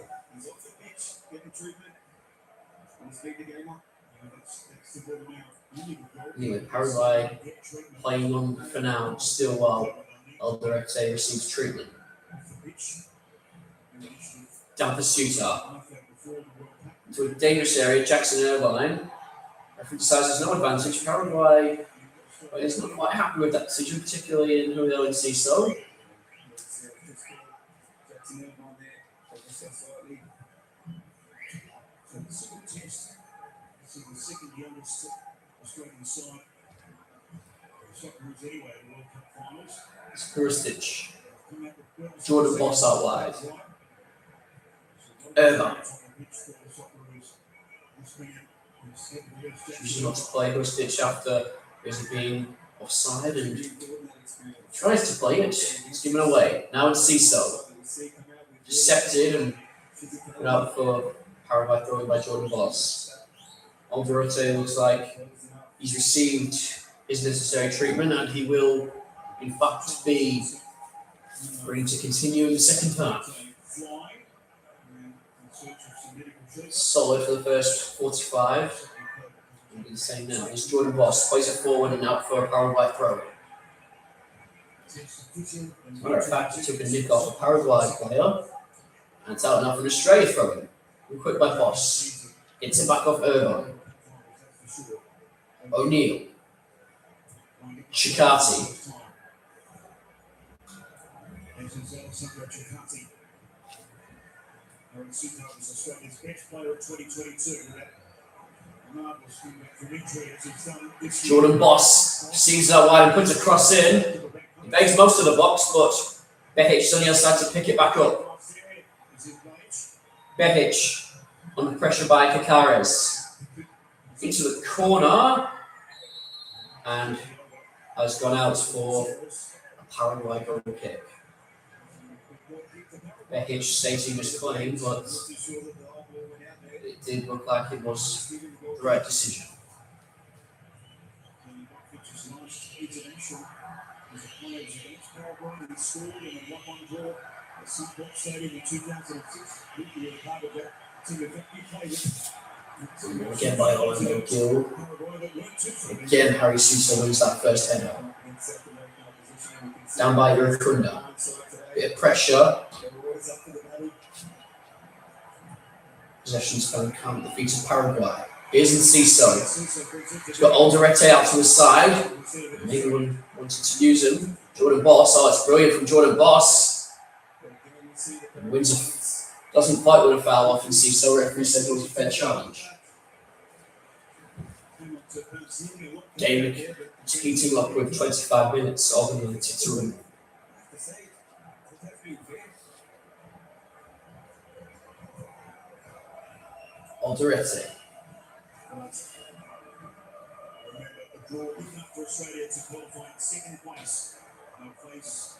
Anyway, Paraguay playing on for now, still while Alderete receives treatment. Down pursuiter. To a dangerous area, Jackson Irvine. Referee decides there's no advantage. Paraguay is not quite happy with that decision, particularly in Julio and Ciso. The second youngest Australian side Socceroos anyway in the World Cup finals. It's Kuristich. Jordan Boss out wide. Irvine. Choosing not to play Kuristich after there's being offside and tries to play it. It's given away. Now it's Ciso. Decepted and put out for Paraguay throwing by Jordan Boss. Alderete looks like he's received his necessary treatment and he will, in fact, be ready to continue in the second half. Solid for the first 45. We'll do the same now. It's Jordan Boss, plays it forward and out for a Paraguay throw. As a matter of fact, he took a nick off a Paraguay player and it's out now for an Australia throw. Quick by Boss. Gets it back off Irvine. O'Neill. Chikati. Australia's best player of 2022. Jordan Boss sees that wide and puts a cross in. He begs most of the box, but Behic on the outside to pick it back up. Behic under pressure by Kakares. Into the corner and has gone out for a Paraguay goal kick. Behic stating his claim, but it did look like it was the right decision. Again by Orlando Gill. Again, Harry Suso wins that first header. Down by Irukunda. Bit of pressure. Possession's going to come. Defeat of Paraguay. Here's Ciso. He's got Alderete out to the side. Maybe one wanted to use him. Jordan Boss. Oh, it's brilliant from Jordan Boss. And doesn't quite win a foul off, and Ciso referee said it was a fair challenge. David heating up with 25 minutes of the room. Alderete. Draw enough for Australia to qualify in second place. They'll face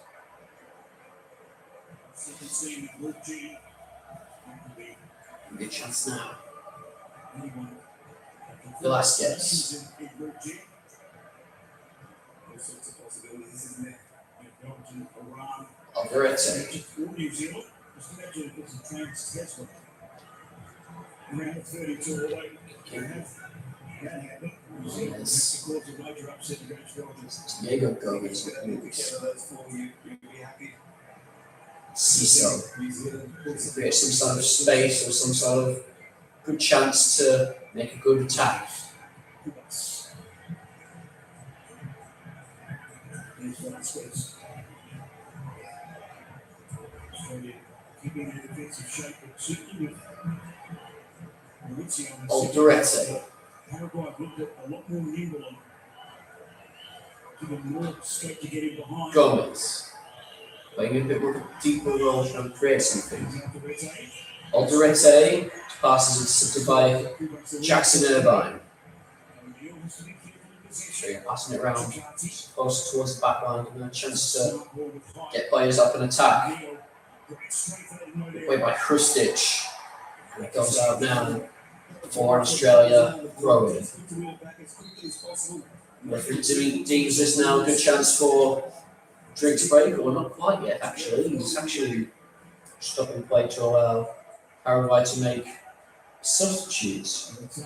second team Group G. Good chance now. Velasquez. In Group G. All sorts of possibilities, isn't there? Belgium, Iran. Alderete. Or New Zealand. Just imagine if it's a trans test one. Around 32 away. Yes. Cause a major upset against Belgium. Diego Gomez. If those four, you'd be happy. Ciso. New Zealand, Create some sort of space or some sort of good chance to make a good attack. Kubas. There's Velasquez. Australia keeping their defensive shape, but certainly with Mauricio on the Alderete. Paraguay looked a lot more nimble and given more scope to get in behind. Gomez. Playing a bit more deeper role, trying to create something. Alderete passes it simply by Jackson Irvine. Passing it around close towards the back line, giving a chance to get players up and attack. Played by Krustic. And it goes out now for Australia throwing. Referee deems this now a good chance for drink to break, or not quite yet actually. He's actually stopping play to allow Paraguay to make substitutes. It's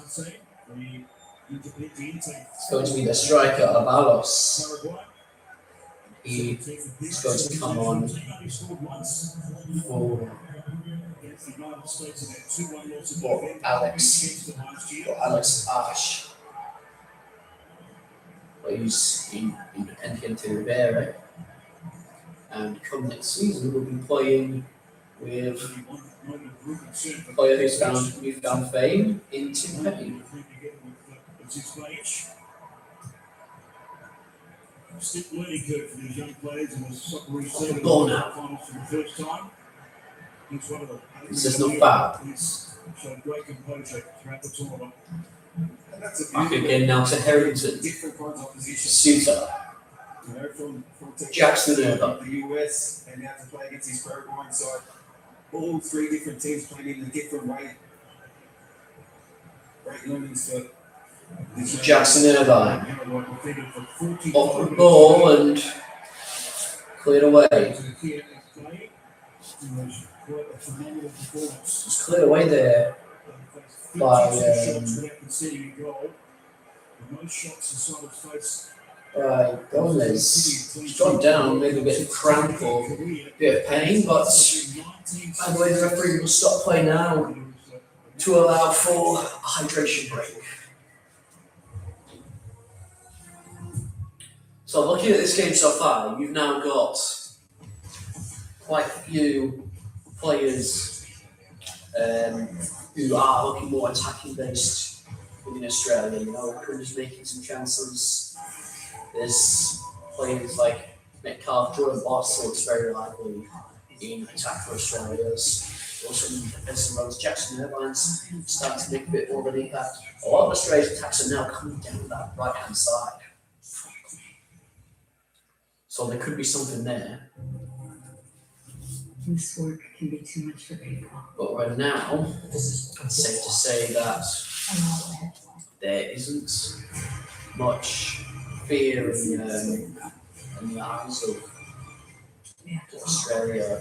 going to be the striker, Avalos. He's going to come on for Alex Ash. Plays in Independiente Rivera. And come next season, we'll be playing with a player who's found newfound fame in Tim Payne. Steep learning curve for these young players in the soccer scene. Ball now. Finals for the first time. He's one of the. This is not foul. He's shown great composure throughout the tournament. Back again now to Harrington. Different kinds of positions. Suter. You know, from Jackson Irvine. the US and now to play against his Paraguayan side. All three different teams playing in a different way. Great learnings for Jackson Irvine. Off the ball and cleared away. It's cleared away there by Gomez. He's gone down, maybe a bit of cramp or a bit of pain, but I believe the referee will stop play now to allow for a hydration break. So looking at this game so far, you've now got quite a few players who are looking more attacking based within Australia. You know, Cruz making some chances. There's players like Metcalf, Jordan Boss looks very lively in attack for Australia. There's also some runs. Jackson Irvine's starting to make a bit more of an impact. A lot of Australia's attacks are now coming down that right hand side. So there could be something there. This work can be too much for people. But right now, it's safe to say that there isn't much fear in the eyes of Australia.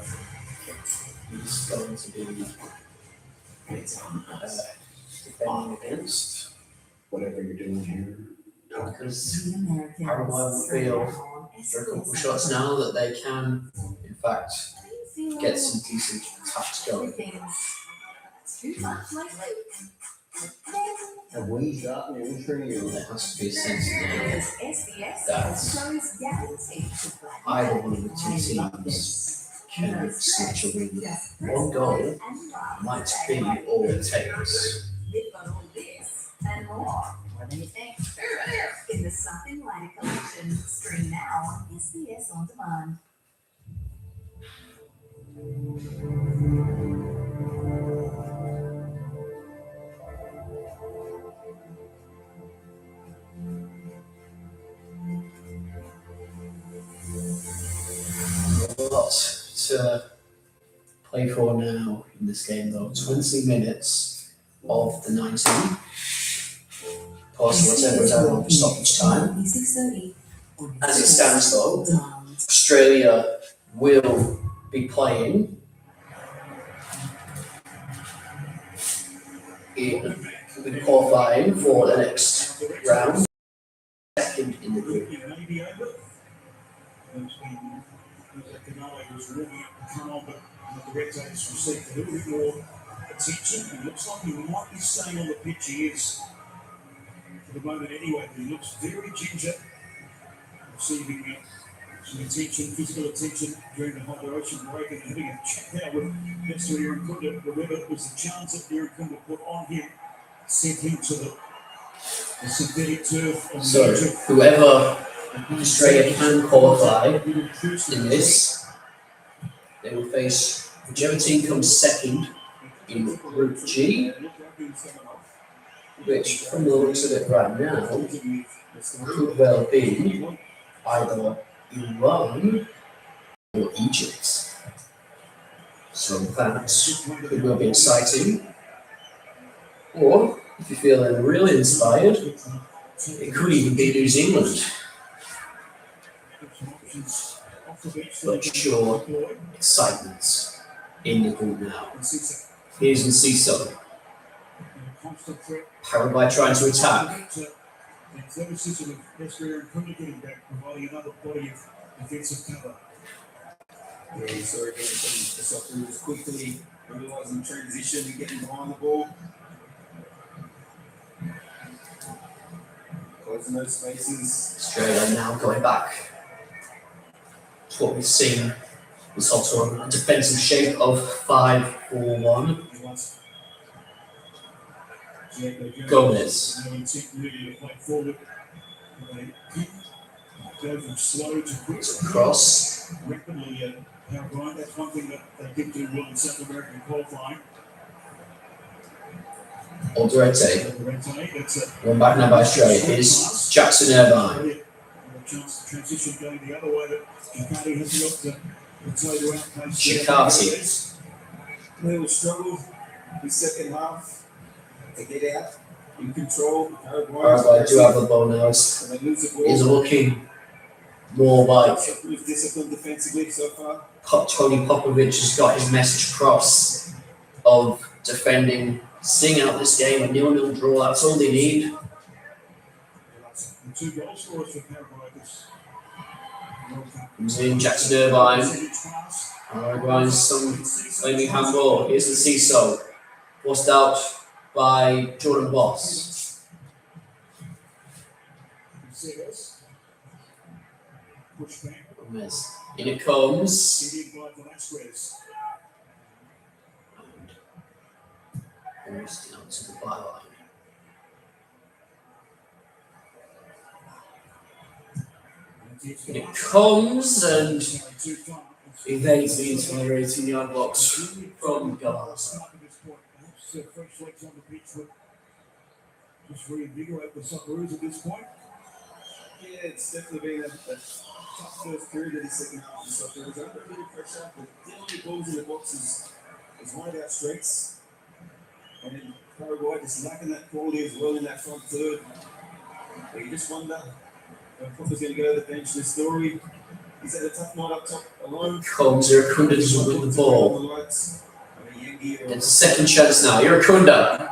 Who's going to be defending against whatever you're doing here. Because Paraguay will feel for a couple of shots now that they can, in fact, get some decent attacks going. Have we got the entry? There has to be a sense now that either one of the two teams can snatch a win. One goal might be all it takes. And more. What do you think? In the Something Like collection, stream now on SBS On Demand. A lot to play for now in this game, though. 20 minutes of the 90. Plus whatever is out for stoppage time. As it stands, though, Australia will be playing in the qualifying for the next round. in the group. It may be over. Canale was warming up to come on, but the Red Tails received a little bit more attention. And looks like he might be staying on the pitch. He is for the moment anyway. But he looks very ginger, receiving some attention, physical attention during the hydration break, and having a chat now with Mr. Irukunda. Remember, it was the chance that Irukunda put on him, sent him to the synthetic turf. So, whoever Australia can qualify in this, they will face whichever team comes second in Group G, which, from the looks of it right now, could well be either Iran or Egypt. So that could well be exciting. Or, if you're feeling really inspired, it could even be New Zealand. But sure, excitement in the group now. Here's Enciso. Paraguay trying to attack. Athleticism of Mr. Irukunda getting back, providing another body of defensive cover. Yeah, you saw it getting from the Socceroos quickly, realising transition and getting behind the ball. Closing those spaces. Australia now going back to what we've seen was also a defensive shape of 5-4-1. Gomez. Go from slow to quick. Cross. Rapidly, Paraguay. That's one thing that they did do well in South American qualifying. Alderete. One back now by Australia. Here's Jackson Irvine. A chance to transition going the other way, but Chikati has got the toe to outpace. Chikati. Little struggle in the second half to get out in control. Paraguay do have the ball now. He's looking more like disciplined defensively so far. Tony Popovich has got his message across of defending, seeing out this game, a 0-0 draw. That's all they need. The two goal scorers for Paraguay this Comes in Jackson Irvine. Paraguay's some claiming handball. Here's the Enciso. Forced out by Jordan Boss. Gomez. In it comes. Almost down to the byline. In it comes and evades the entire 18-yard box from Galarza. Just reinvigorate the Socceroos at this point. Yeah, it's definitely been a tough first period of the second half of the Socceroos. Under a bit of pressure, but dealing balls in the boxes is one of our strengths. And then Paraguay just lacking that quality as well in that front third. But you just wonder if Popper's going to go to the bench. The story, he's had a tough night up top alone. Comes Irukunda doesn't win the ball. It's a second chance now. Irukunda.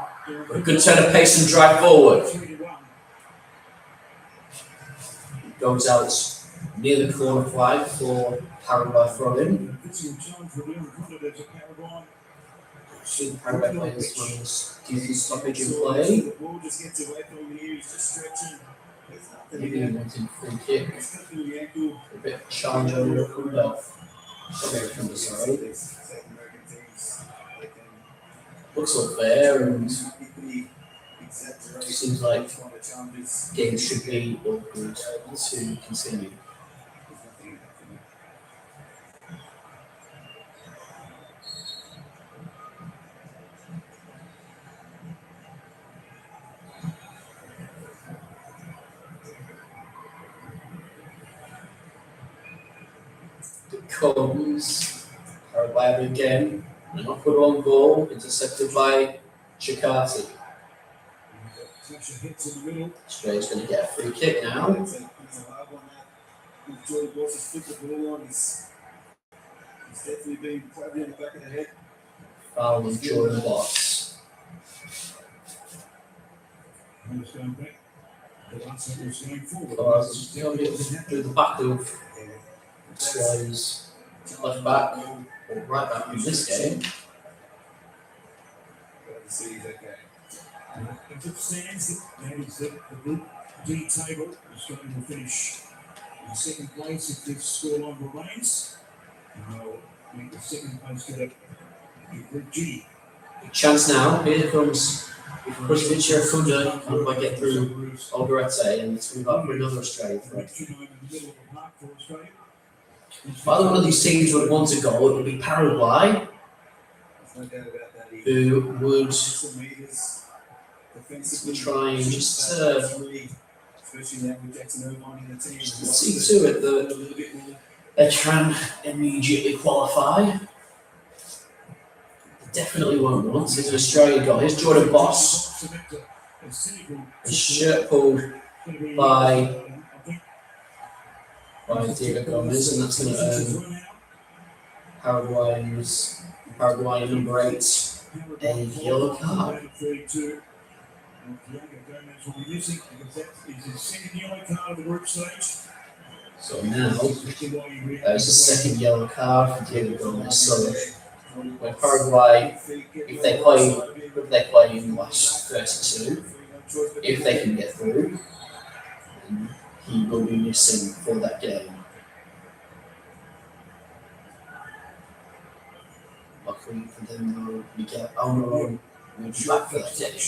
A good turn of pace and drive forward. Goes out near the corner flag for Paraguay throw-in. See the Paraguay players on this decent stoppage in play. The ball just gets away from him here. He's just stretching. Maybe he wanted free kick. A bit of challenge on Irukunda. Irukunda, sorry. Looks unfair and seems like games should be awkward to continue. It comes Paraguay again. Not put on goal, intercepted by Chikati. Australia's going to get a free kick now. Jordan Boss has flipped the ball on. He's definitely been clapped in the back of the head. Foul on Jordan Boss. But that's what was going forward. Through the back of Australia's left back or right back in this game. As it stands, that is the Group D table. Australia will finish in second place if this scoreline remains. And they'll make the second place to the Group G. Chance now. Here comes Krustic or Kunda. Can't quite get through Alderete, and it's move up for another Australian threat. If either one of these teams would want to go, it would be Paraguay, who would try and just see to it that they can immediately qualify. Definitely won't want. Here's an Australian goal. Here's Jordan Boss. His shirt pulled by Diego Gomez, and that's going to earn Paraguay number 8 a yellow card. So now there's a second yellow card for Diego Gomez. So when Paraguay, if they play in the last 32, if they can get through, he will be missing for that game. Luckily for them, though, we get Omar will be back for that game.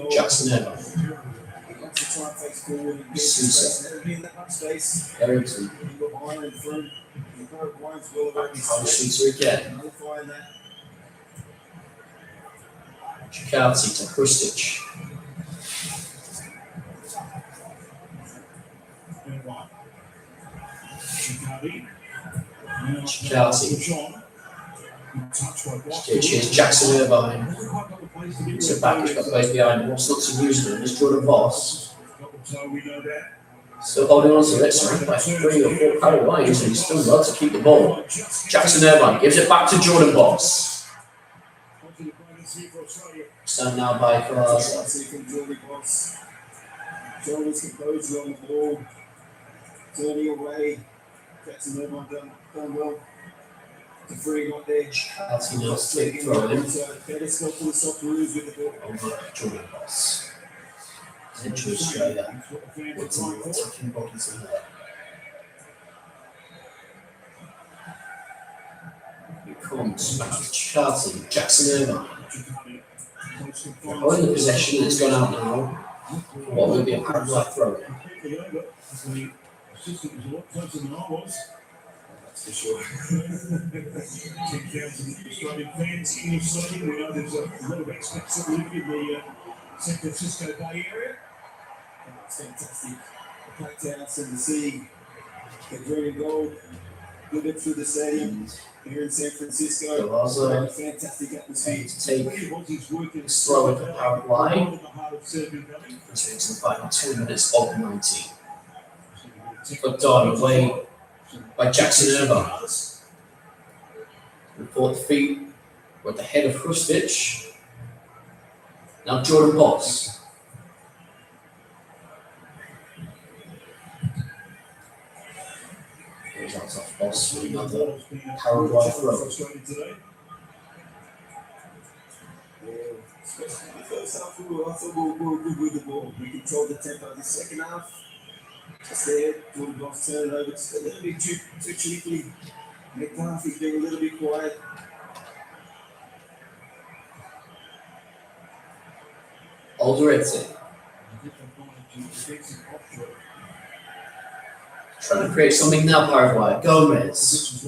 Jackson Evans. Sousa. Erickson. Shooter again. Chikati to Krustic. Chikati. Cheers, Jackson Irvine. So back, he's got both behind him. What's not to use them is Jordan Boss. Still holding on to it, surrounded by 3 or 4 Paraguayans, and he's still got to keep the ball. Jackson Irvine gives it back to Jordan Boss. Stand now by Kalaza. Jordan's composure on the ball, turning away. Jackson Irvine done well. The free got there. Chelsea now stick throwing. Let's go for the soft moves with the ball. Over Jordan Boss. Central Australia with some attacking bodies in there. Here comes back to Chelsea. Jackson Irvine. Holding the possession, it's gone out now. What will be a Paraguay throw? That's for sure. 10,000 Australian fans in the stadium. We know there's a lot of expats that live in the San Francisco Bay Area. It's fantastic. The blackouts and the sea, the green and gold, moving through the stadium here in San Francisco. Fantastic atmosphere. Take this throw at Paraguay. Into the final 2 minutes of 90. Put down away by Jackson Irvine. Report the feet with the head of Krustic. Now Jordan Boss. Goes out off Boss for another Paraguay throw. Especially the first half, we were good with the ball. We controlled the tempo of the second half. Just there, Jordan Boss turned over just a little bit too cheaply. McCarthy's being a little bit quiet. Alderete. Trying to create something now, Paraguay. Gomez.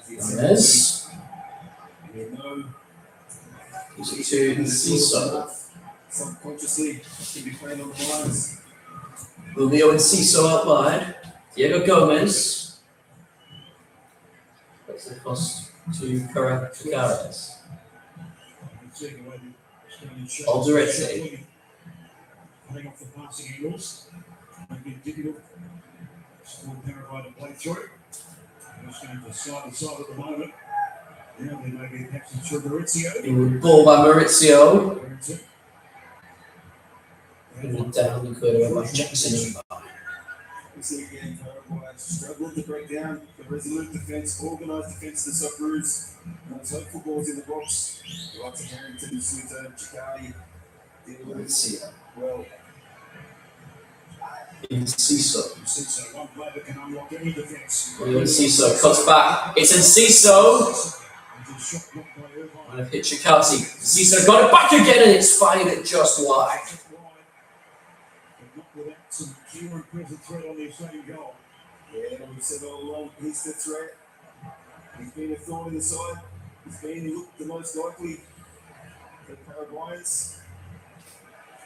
Gomez. Gives it to Ciso. Subconsciously, should be playing on the lines. Julio and Ciso out wide. Diego Gomez. What's the cost to Cacares? Alderete. Cutting off the passing angles. Maybe difficult for Paraguay to play through. Just going to side to side at the moment. Now they may be passing through Maurizio. Ball by Maurizio. And down the corner by Jackson. We see again Paraguay struggled to break down the resolute defence, organised defence of the Socceroos. Those hopeful balls in the box. The likes of Harrington, Suter, Chicani. Maurizio. Well, Enciso. One player that can unlock any defence. Enciso cuts back. It's Enciso. And a pitch Chikati. Enciso got it back again and it's fired it just wide. Without some clear and present threat on the Australian goal. Yeah, we've said all along, he's the threat. He's been a thorn in the side. He's been looked the most likely for the Paraguayans.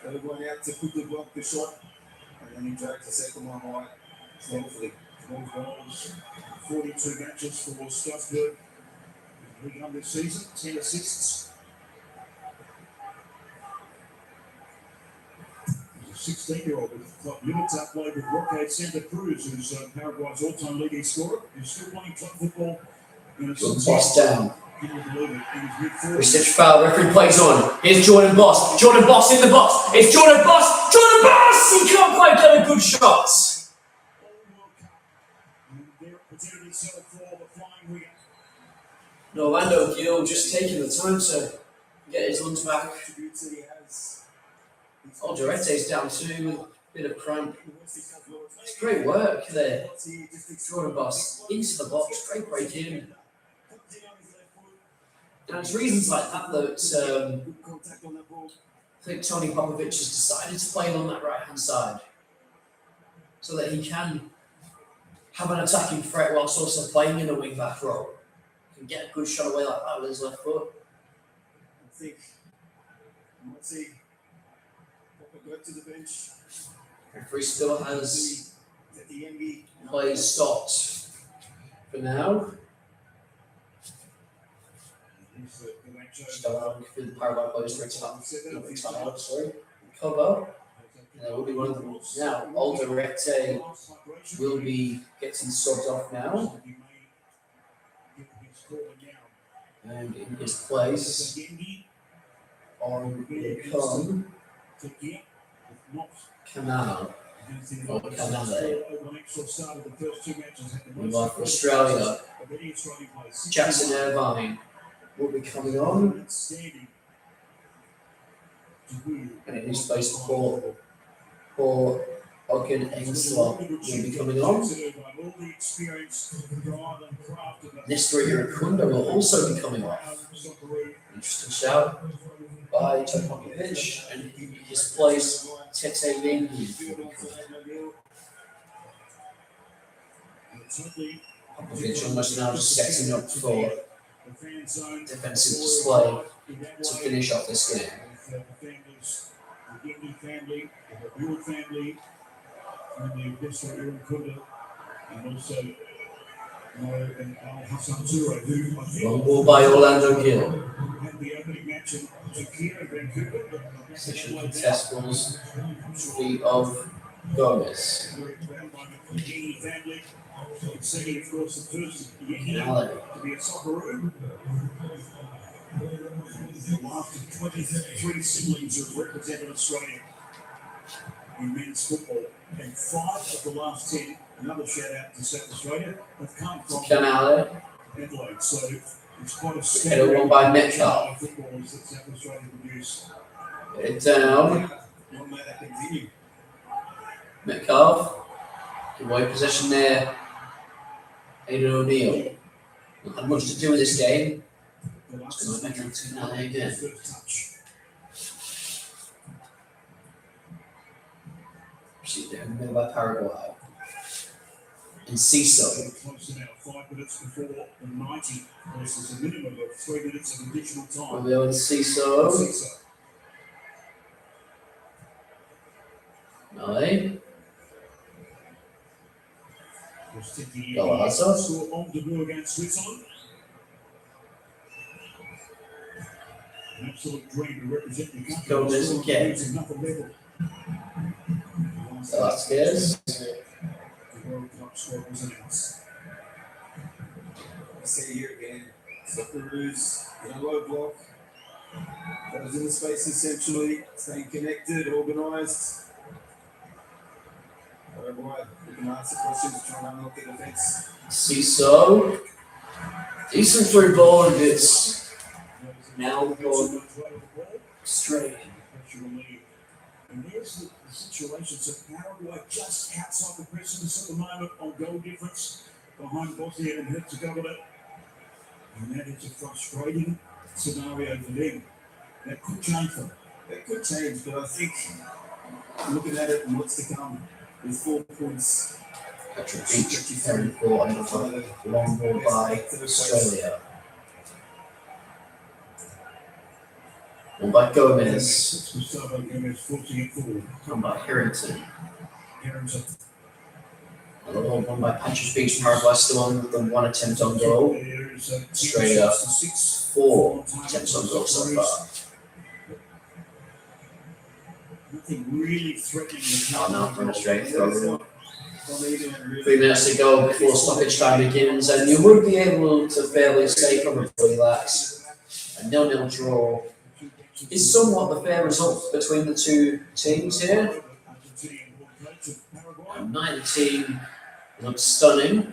They were going out to quickly block the shot, and then he dragged the second one high. Thankfully, 12 goals, 42 matches for Strasbourg. League on this season, 10 assists. 16-year-old with club units up played with Roque Santa Cruz, who's Paraguay's all-time leading scorer. He's still playing club football. Boss down. Can you believe it? In his mid-40s. Research foul. Referee plays on. Here's Jordan Boss. Jordan Boss in the box. It's Jordan Boss. Jordan Boss. He can't quite get a good shot. And there it presented itself for the flying winger. Orlando Gill just taking the time to get his runs back. attributes that he has. Alderete's down too with a bit of cramp. It's great work there. Jordan Boss into the box. Great break in. And it's reasons like that that I think Tony Popovich has decided to play him on that right-hand side so that he can have an attacking threat whilst also playing in a wing-back role. He can get a good shot away like that with his left foot. I think you might see Popper go to the bench. Referee still has At the MB. play stopped for now. Starting for the Paraguay players to retire. Sorry, cover. And there will be one of them now. Alderete will be getting subbed off now. And in his place on will come Canal. Or Canale. Meanwhile for Australia, Jackson Irvine will be coming on. And in his place, Paul Ogden Engsler will be coming on. Nestor Iracunda will also be coming off. Interesting shout by Tony Popovich. And in his place, Tete Lindy will be coming. Popovich almost now just setting up for defensive display to finish off this game. The family, the Buell family, and the Nestor Iracunda, and also and Al Hassan Toure, who I think Long ball by Orlando Gill. had the opening match in Turkey and Vancouver. Session contestables feet of Gomez. The family, second, of course, the first to be a Socceroo. After 23 siblings who have represented Australia in men's football, and 5 of the last 10, another shout out to South Australia, have come from Canale. Adelaide. So it's quite a Header one by Metcalf. footballers that South Australia produce. Get it down. Long may that continue. Metcalf. Good away possession there. Aidan O'Neill. Not had much to do with this game. It's going to make it to Canale again. Received there in the middle by Paraguay. And Ciso. Close to now, 5 minutes before the 90 versus a minimum of 3 minutes of additional time. Romeo and Ciso. Nine. Galazza. Saw on debut against Switzerland. An absolute dream to represent your country. Gomez again. Another level. Velasquez. The World Cup squad was announced. I see here again, Socceroos in a low block. Those in the space essentially, staying connected, organised. Paraguay, we can answer questions, try and unlock the defence. Ciso. Decent through ball, and it's now gone straight. And there's the situation. So Paraguay just outside the precipice at the moment on goal difference behind Bosnia and Herzegovina. And that is a frustrating scenario for them. That could change for them. That could change, but I think looking at it and what's to come with 4 points. Patrick Beach, very poor on the long ball by Australia. One by Gomez. Gustavo Gomez forcing it forward. One by Harrington. Harrington. Another one by Patrick Beach. Paraguay still on the one attempt on goal. Australia, 4 attempts on goal so far. Nothing really threatening. Oh no, straight throw. 3 minutes to go before stoppage time begins, and you would be able to fairly say probably that a 0-0 draw is somewhat the fair result between the two teams here. And neither team looks stunning.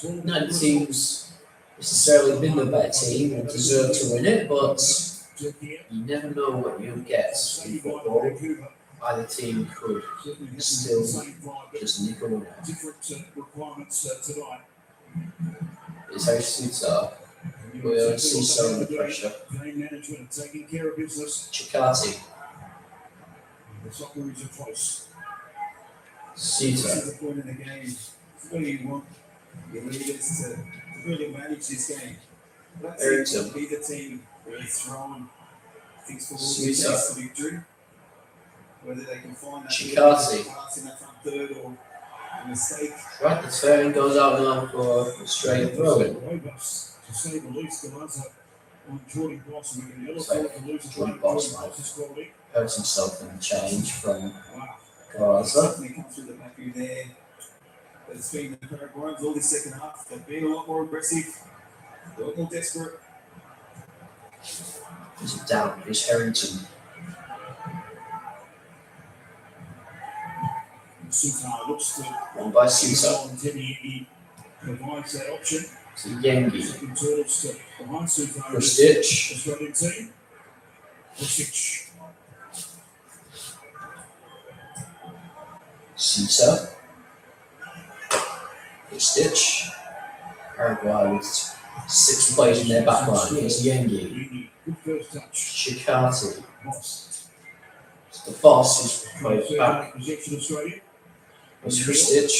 Neither team's necessarily been the better team and deserve to win it, but you never know what you'll get in football. Either team could still just nick a winner. Different requirements tonight. It's how Suter. We'll see some of the pressure. Game management and taking care of business. Chikati. The Socceroos are close. Suter. This is the point in the game. What do you want your leaders to really manage this game? Harrington. Be the team really throwing things forward Suter. for victory. Whether they can find that Chikati. pass in that front third or a mistake. Right, the turn goes out now for a straight throw-in. Robust, to say the least. The ones on Jordan Boss, we can So, Jordan Boss might hurt himself in the change from Gaza. Definitely come through the back of there. But it's been the Paraguayans all this second half. They've been a lot more aggressive, a lot more desperate. Is it down? Is Harrington. Suter looks to One by Suter. He provides that option. To Yengi. Second turtles to behind Suter. Krstić. Australian team. Krstić. Suter. Krstić. Paraguay with 6 players in their back line. Here's Yengi. Good first touch. Chikati. Boss. The boss who's played back. Possession Australia. Was Krstić.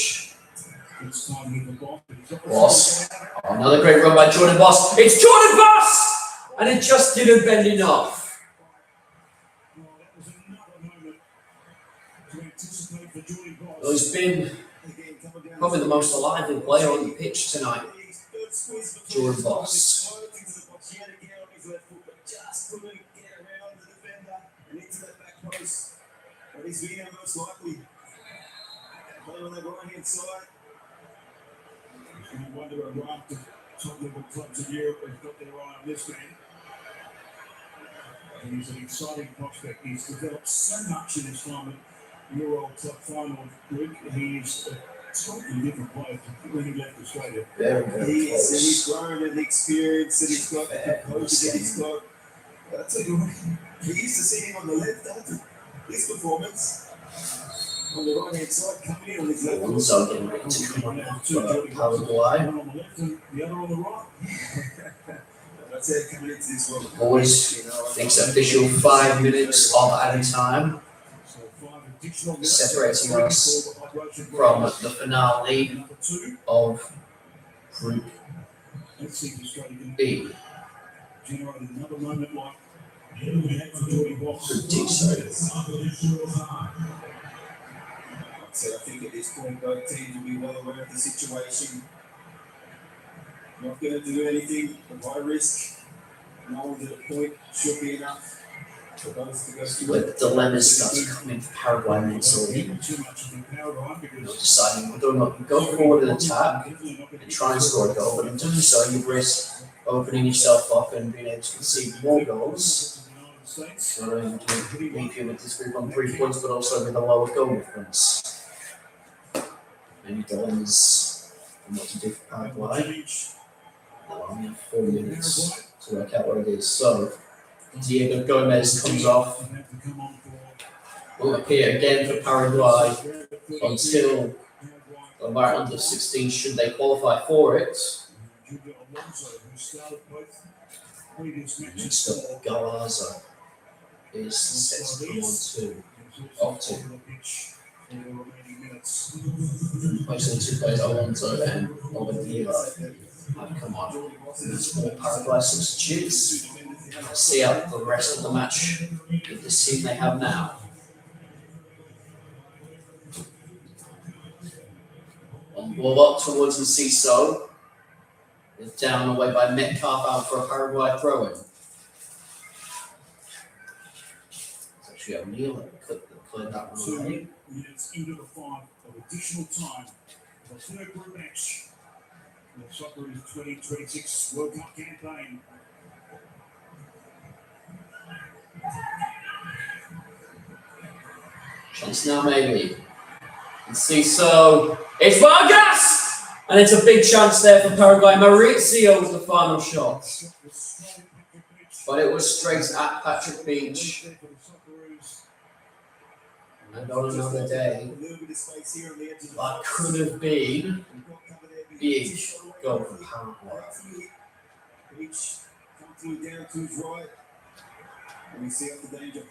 It's time with the boss. Boss. Oh, another great run by Jordan Boss. It's Jordan Boss! And it just didn't bend enough. Well, that was another moment to anticipate for Jordan Boss. Well, he's been probably the most lively player on the pitch tonight. Jordan Boss. Just couldn't get around the defender and into that back post. But he's been most likely. Play on the right hand side. You wonder a raft of top level clubs in Europe have got their eye on this man. And he's an exciting prospect. He's developed so much in his time at Euro Club final group. He's a totally different player to when he left Australia. He's grown and the experience that he's got, the composure that he's got. But I tell you what, we used to see him on the left after his performance. On the right hand side, coming in on his left. Also getting ready to come on for Paraguay. One on the left and the other on the right. That's it, coming into this one. Boys, next official 5 minutes of added time. Separating us from the finale of Group B. Generated another moment like we had for Jordan Boss. So I think at this point both teams will be well aware of the situation. Not going to do anything of high risk. knowing that a point should be enough for both to go through. Where the dilemmas start to come into Paraguay mentally. Too much of the power on because Deciding whether or not you go forward and attack and try and score a goal, but in doing so, you risk opening yourself up and being able to concede more goals. Not only do you leave you with this group on 3 points, but also with a lower goal difference. Many dilemmas on what to do for Paraguay. Now only have 4 minutes to work out what it is. So, Diego Gomez comes off. Will appear again for Paraguay until the right under 16 should they qualify for it. Next up, Galaza is set to come on off to. Mostly 2 players, Alonso and Obadilla, have come on. There's more Paraguay substitutes. Let's see out the rest of the match with this team they have now. On ball up towards the seesaw. It's down away by Metcalf out for a Paraguay throw-in. It's actually O'Neill that cleared that one away. 2 minutes into the 5 of additional time. The third group match. The Socceroos 2026 World Cup campaign. Chance now maybe. Let's see, so it's Vargas! And it's a big chance there for Paraguay. Maurizio was the final shot. But it was straight at Patrick Beach. And on another day, that could have been big goal for Paraguay. Beach coming down to his right. And we see up the danger.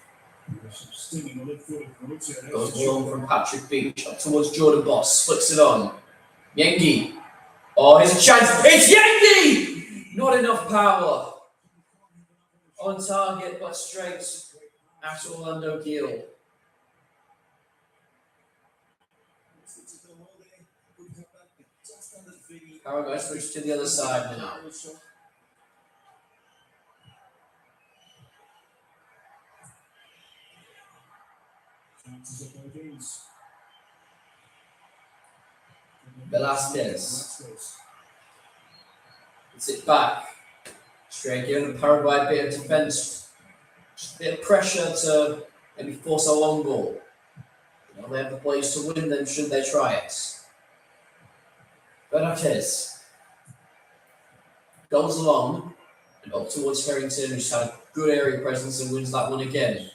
Goes long from Patrick Beach up towards Jordan Boss. Flicks it on. Yengi. Oh, here's a chance. It's Yengi! Not enough power. On target, but straight at Orlando Gil. Paraguay switch to the other side now. Velasquez. It's it back. Straight giving Paraguay a bit of defense. Just a bit of pressure to maybe force a long ball. You know, they have the players to win, then should they try it? Velasquez goes along and up towards Harrington, who's had a good area presence and wins that one again.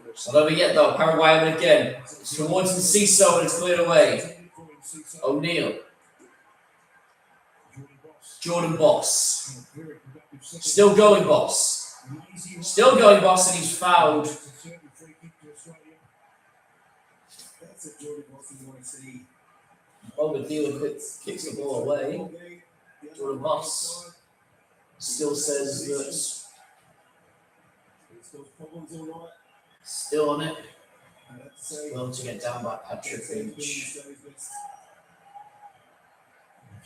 It's not over yet though, Paraguay have it again. It's towards the seesaw and it's cleared away. O'Neill. Jordan Boss. Still going Boss. Still going Boss and he's fouled. That's a Jordan Boss you want to see. Obadilla kicks the ball away. Jordan Boss still says that still on it. Well to get down by Patrick Beach.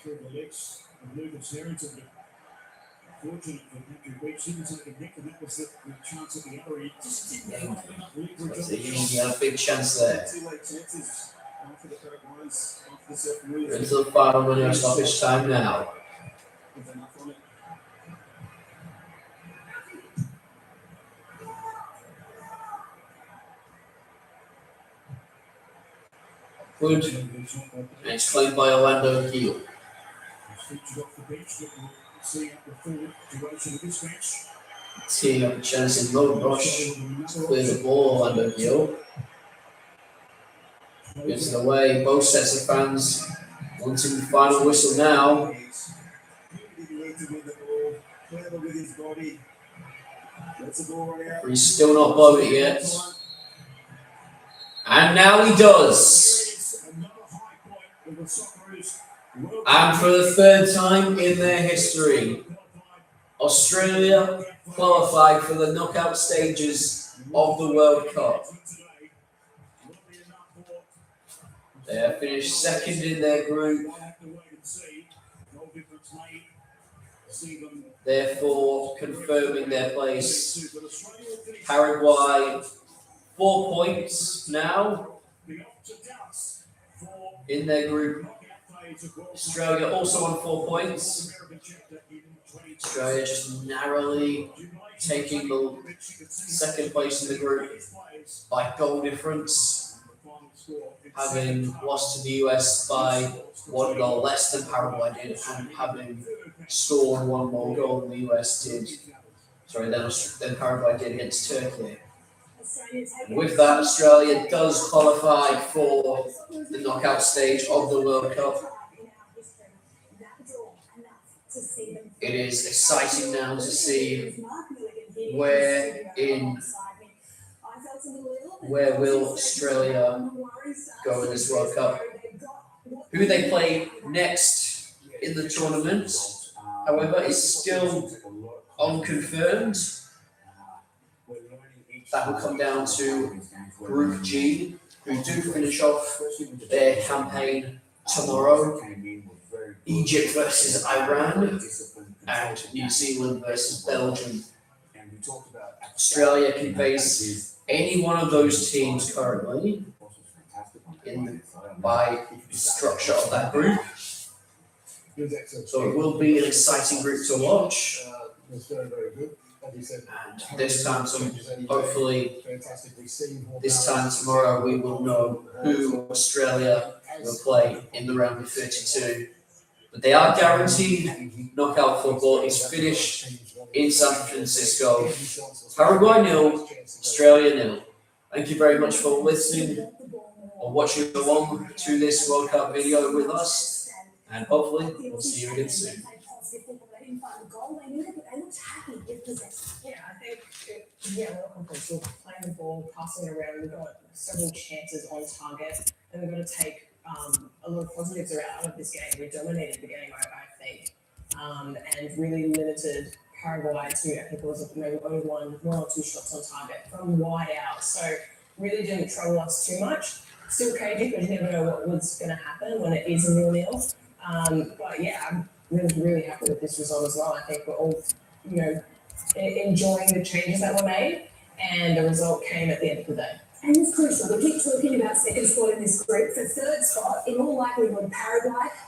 Through the legs of Lucas Harrington, but fortunate for Patrick Beach didn't take a nick, and that was the chance at the other end. Just didn't have That's a big chance there. Two late chances after the Paraguayans, after the Socceroos. Into the final winner stoppage time now. With enough on it. Good. And it's claimed by Orlando Gil. Featured off the bench, but we'll see up the forward duration of this match. Teeing up a chance in low rush to clear the ball, Orlando Gil. Gives it away. Both sets of fans wanting the final whistle now. He's still not blown it yet. And now he does. And for the third time in their history, Australia qualified for the knockout stages of the World Cup. They have finished second in their group. therefore confirming their place. Paraguay, 4 points now in their group. Australia also on 4 points. Australia just narrowly taking the second place in the group by goal difference, having lost to the US by 1 goal less than Paraguay did, and having scored 1 more goal than the US did. Than Paraguay did against Turkey. With that, Australia does qualify for the knockout stage of the World Cup. It is exciting now to see where will Australia go in this World Cup. Who they play next in the tournament, however, is still unconfirmed. That will come down to Group G, who do finish off their campaign tomorrow. Egypt versus Iran, and New Zealand versus Belgium. Australia can face any one of those teams currently by the structure of that group. So it will be an exciting group to watch. And this time, hopefully, this time tomorrow, we will know who Australia will play in the round of 32. But they are guaranteed knockout football. It's finished in San Francisco. Paraguay 0, Australia 0. Thank you very much for listening or watching along to this World Cup video with us. And hopefully, we'll see you again soon. Yeah, I think we're comfortable playing the ball, passing it around. We've got several chances on target, and we've got to take a lot of positives out of this game. We dominated the game, I think, and really limited Paraguay to, I think it was maybe only one or two shots on target from wide out. So really didn't trouble us too much. Still cagey, because you never know what was going to happen when it is a 0-0. But yeah, I'm really happy with this result as well. I think we're all, enjoying the changes that were made, and the result came at the end of the day. And it's crucial. We keep talking about second spot in this group. For third spot, in all likelihood, Paraguay